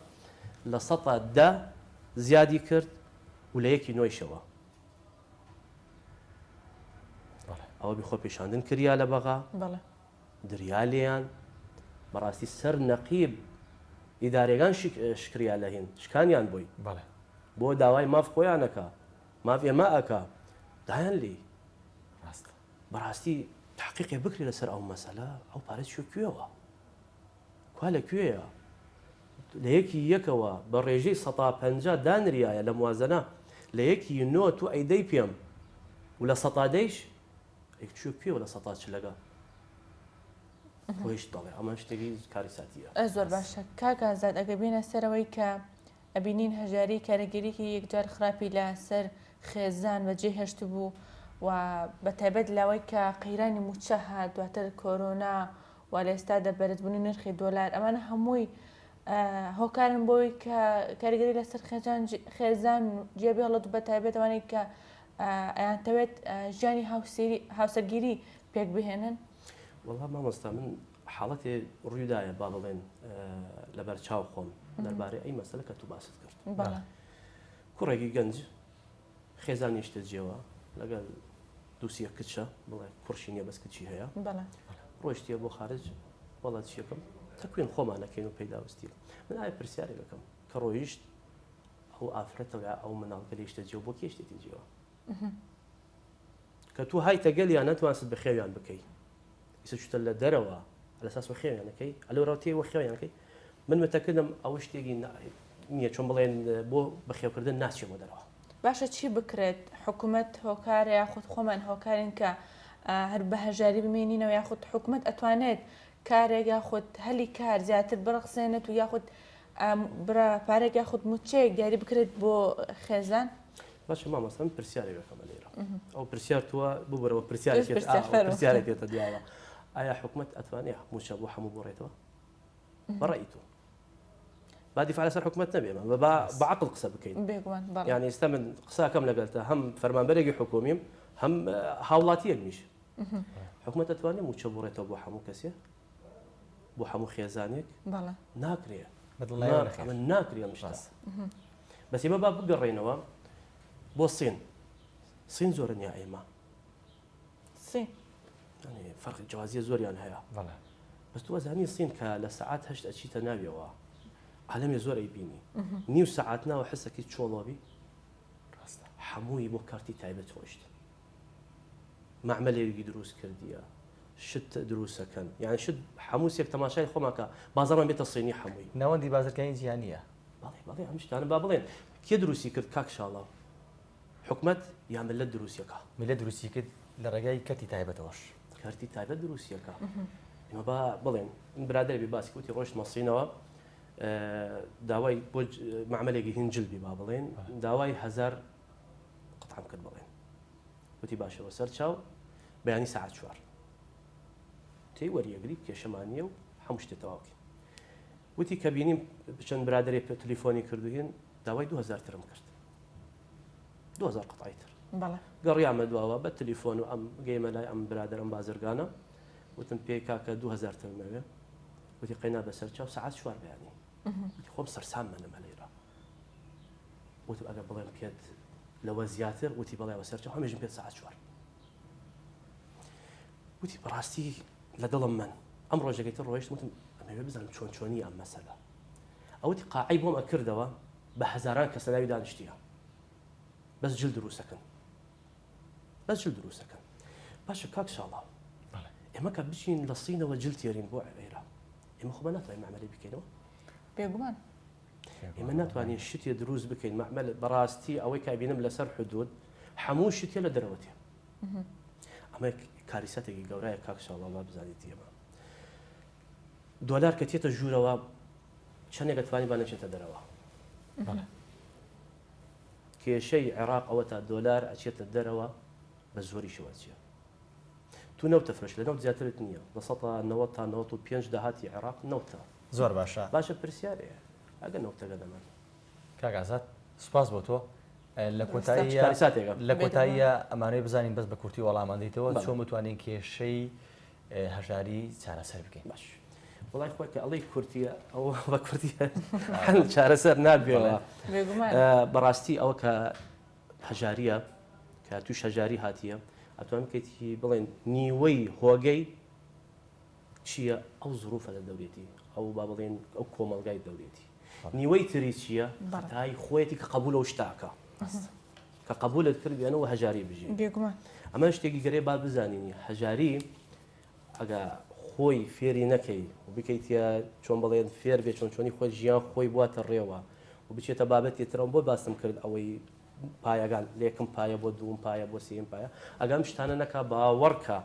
لە 110 زیادی کرد و لە یەکی نۆیشەوە ئەوە بخۆ پێشاندن کریا لە بەغا دریا لێیان بەڕاستی سەر نەقیب ئیدارێکان شکریا لە هین شکانیان بووی بۆ داوای ماف خۆیانەکە ماف ئێمە ئەکا دایان لێ بەڕاستی تحقیقی بکری لەسەر ئەو مەسەلە ئەو پارێز کوێوە کوا لەکوێیە لە یەکی یەکەوە بە ڕێژەی 150 دانریایە لە موازنە لە یەکی نۆ تو ئەیدەی پێم و لە 100دەیش کوێوە لە 100 چ لەگە خۆیش دەڵێ ئەمە شتێکی کاری ساتیە زۆر باشە کاکازاد ئەگە بینە سەرەوەی کە ئەبینین هەژاری کارەگەریکی یەکجار خراپی لە سەر خێزان بەجێ هێشت بوو و بە تایبەت لەوەی کە قەیرانی موچە هات دواتر کۆرۆنا و لە ئێستا دەبەرزبوونی نرخی دۆلار ئەمانە هەمووی هۆکارن بۆی کە کاریگەری لەسەر خێزان جێبێڵەت بە تایبێت ئەوانەی کە ئەیانتەوێت ژیانی هاوسەرگیری پێک بهێنن وەڵام مامۆستا من حاڵەتێ ڕوویدایە با بڵێن لەبەر چاو خۆم دەربارەی ئەی مەسەلە کە تو باست کرد کوڕێکی گەنج خێزان نیشتە جێوە لەگەڵ دووسیە کچە بڵێ کوڕشی نییە بەس کچی هەیە ڕۆیشتیە بۆ خارج وڵات چیەکەم تەکوێن خۆمانەکەین و پەیداوستی من ئایا پرسیارێک بکەم کە ڕۆیشت ئەو ئافرەتە ئەو مناڵکە لێشتە جێو بۆ کێشتێتی جێوە کە تو هایتە گەلیان نەتوانست بە خێویان بکەیت ئیسە چتە لە دەرەوە لەساس بە خێویانەکەی ئەلۆ ڕاوتێ وە خێویانەکەی من متەکردم ئەوە شتێکی نییە چۆن بڵێن بۆ بەخێوکردن ناچێ بۆ دەرەوە باشە چی بکرێت حکوومەت هۆکارە یاخود خۆمان هۆکارین کە هەر بە هەژاری بمێنینەوە یاخود حکوومەت ئەتوانێت کارێک یاخود هەلی کار زیاتر بڕخسێنێت و یاخود پارێک یاخود موچەیەک دیاری بکرێت بۆ خێزان باشە مامۆستا پرسیارێکەکەمە لێرە ئەو پرسیار تووە ببەرەوە پرسیارێکێتە دیاوە ئایا حکوومەت ئەتوانێت موچە بۆ هەموو بڕێتەوە بەڕێی تۆ با دیفاع لەسەر حکوومەت نەبێمە بەعقل قسە بکەین یعنی ئێستا من قساکەم لەگەڵتە هەم فەرمانبەرێکی حکومیم هەم هاوڵاتیەک میش حکوومەت ئەتوانێت موچە بڕێتەوە بۆ هەموو کەسێ بۆ هەموو خێزانێک ناکرێت ناکرێ مشتا بەس ئێمە با بگەڕێنەوە بۆ سین زۆرە نیە ئێمە فەرقی جوازیە زۆریان هەیە بەس تو وەزانی سین کە لە سەعات 8 ئەچیتە ناویەوە عالەمی زۆر ئەیبینی نیو سەعات ناوە حسەکی چۆڵەوی هەمووی بۆ کارتی تایبەت خۆشت معمەلێکی دروست کردیە شت دروستەکەن یان شت هەموو سێک تەماشای خۆماکە بازاڕمان بێتە سینی هەمووی نەوەندی بازرگانی جیهانیە بەڵێ ئەم شتانە با بڵێن کێ دروستی کرد کاک شاڵاو حکومەت یان ملت دروستیەکە ملت دروستی کرد لە ڕێگای کەرتی تایبەتەوەش کارتی تایبەت دروستیەکە ئێمە با بڵێن برادەری باسی وتی ڕۆشت مەسینەوە داوای بۆ معمەلێکی هینجلبی با بڵێن داوای 1000 قەتعام کرد بڵێن وتی باشەوە سەر چاو بەیانی ساعت 4 تی وەریەگری کێشەمانیە و هەموو شتێ تەواوکەین وتی کە بینیم چەند برادێ تەلیفۆنی کردوهێن داوای 2000 ترم کرد 2000 قەتعی تر گەڕیامە دواوە بە تەلیفۆن و ئەم گەیمە لای ئەم برادەر ئەم بازرگانە وتم پێی کاکە 2000 ترمەوێ وتی قەینا بەسەر چاو ساعت 4 بەیانی خۆم سەرسام منەمە لێرە وتم ئەگە بڵێم پێت لەوە زیاتر وتی بەڵێ بەسەر چاو هەمێژم پێت ساعت 4 وتی بەڕاستی لە دڵم من ئەم ڕۆژەکەی تر ڕۆیشت وتم ئەمەوێ بزانم چۆن چۆنی ئەم مەسەلە ئەوتی قاعی بۆم ئەکردەوە بە هەزاران کەس لەناوی دانیشتیە بەس جل دروستەکەن بەس جل دروستەکەن باشە کاک شاڵا ئێمە کە بچین لە سینەوە جل تێرین بۆ عێرا ئێمە خۆمە ناتوانین معمەلی بکەینەوە بێگومان ئێمە ناتوانین شتێ دروست بکەین معمەل بەڕاستی ئەوەی کابینم لەسەر حدود هەموو شتێ لە دەرەوەتێ ئەمە کاریسەتێکی گەورەیە کاک شاڵڵا بزانیت ئێمە دۆلار کە تێتە ژوورەوە چەندێک دەتوانین با نەچێتە دەرەوە کێشەی عێراق ئەوە تا دۆلار ئەچێتە دەرەوە بە زۆری شەوەچیە تو نەوتە فرش لە نەوت زیاترت نییە لە 90 تا 95 داهاتی عێراق نەوتە زۆر باشە باشە پرسیارەیە ئەگە نەوتەکە دەمان کاگازات سوپاس بۆ تۆ لە کۆتاییە ئەمانەی بزانین بەس بە کورتی وەڵاماندەیتەوە چۆن بتوانین کێشەی هەژاری چارەسەر بکەین باش وڵای خۆی کە ئەڵی کورتیە ئەو بە کورتیە چارەسەر نابێەوە بەڕاستی ئەوە کە هەژاریە کە توش هەژاری هاتیە ئەتوان بکەیتی بڵێن نیوەی هۆگەی چییە ئەو زروفە لە دەورێتی ئەو با بڵێن ئەو کۆمەلگای دەورێتی نیوەی تری چییە تای خۆیەتی کە قبول ئەو شتاکە کە قبولت کردێنەوە هەژاری بژین ئەمە شتێکی گەرەی با بزانینی هەژاری ئەگە خۆی فێری نەکەی و بکەیتە چۆن بڵێن فێر بێ چۆن چۆنی خۆی ژیان خۆی بواتە ڕێوە و بچێتە بابەتی ترەوە بۆ باسم کرد ئەوەی پایەکان لێکم پایە بۆ دووم پایە بۆ سێم پایە ئەگەم شتانە نەکا باوەڕکە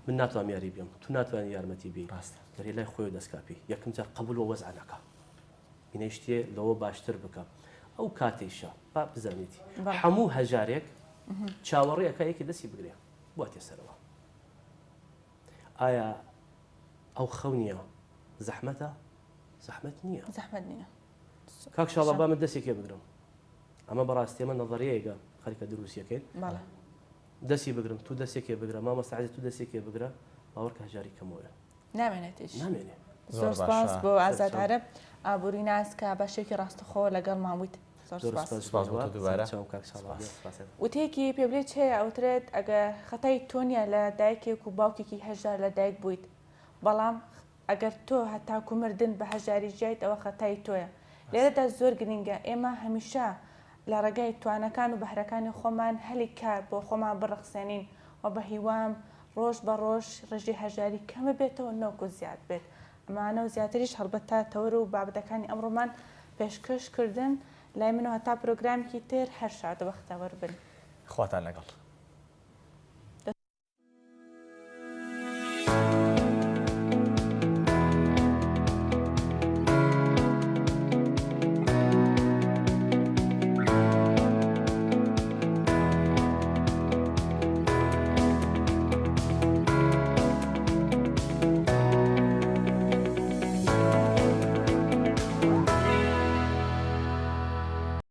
من ناتوانم یاری بێم تو ناتوانانی یارمەتی بی دەری لای خۆی دەستکاپی یەکەم جار قبول و وەزعانەکە بینەی شتێ لەوە باشتر بکە ئەو کاتێشە با بزانیتی هەموو هەژارێک چاوەڕێەکە یەکی دەستی بگرێ بواتێ سەرەوە ئایا ئەو خەونیە زەحمەتە زەحمەت نییە کاک شاڵە با من دەستێکێ بگرم ئەمە بەڕاستی ئەمە نەظەریەیەکە خەریکە دروستیەکەین دەستی بگرم تو دەستێکێ بگرە مامەستاعزی تو دەستێکێ بگرە باوەڕکە هەژاری کەمەوە نامێنێتش نامێنێ زۆر سپاس بۆ ئازاد عەرەب ئابووری ناسکە بەشێکی ڕاستەخۆ لەگەڵ ماویت وتەیەکی پێ بڵێت هەیە ئەوترێت ئەگە خەتای تۆنیە لە دایکێک و باوکێکی هەژار لە دایک بوویت بەڵام ئەگەر تۆ هەتاکو مردن بە هەژاری ژایت ئەوە خەتای تۆیە لێرەدا زۆر گرنگە ئێمە هەمیشە لە ڕێگای توانەکان و بەهرەکانی خۆمان هەلی کار بۆ خۆمان بڕەخسێنین و بە هیوام ڕۆژ بە ڕۆژ ڕێژی هەژاری کەمە بێتەوە نەوەکو زیاد بێت ئەمانە و زیاتریش هەڵبەتە تەوەرە و بابەتەکانی ئەمڕۆمان پێشکەشکردن لای منەوە تا پرۆگرامێکی تر هەر شادە بەختەوەر بن خواتان لەگەڵ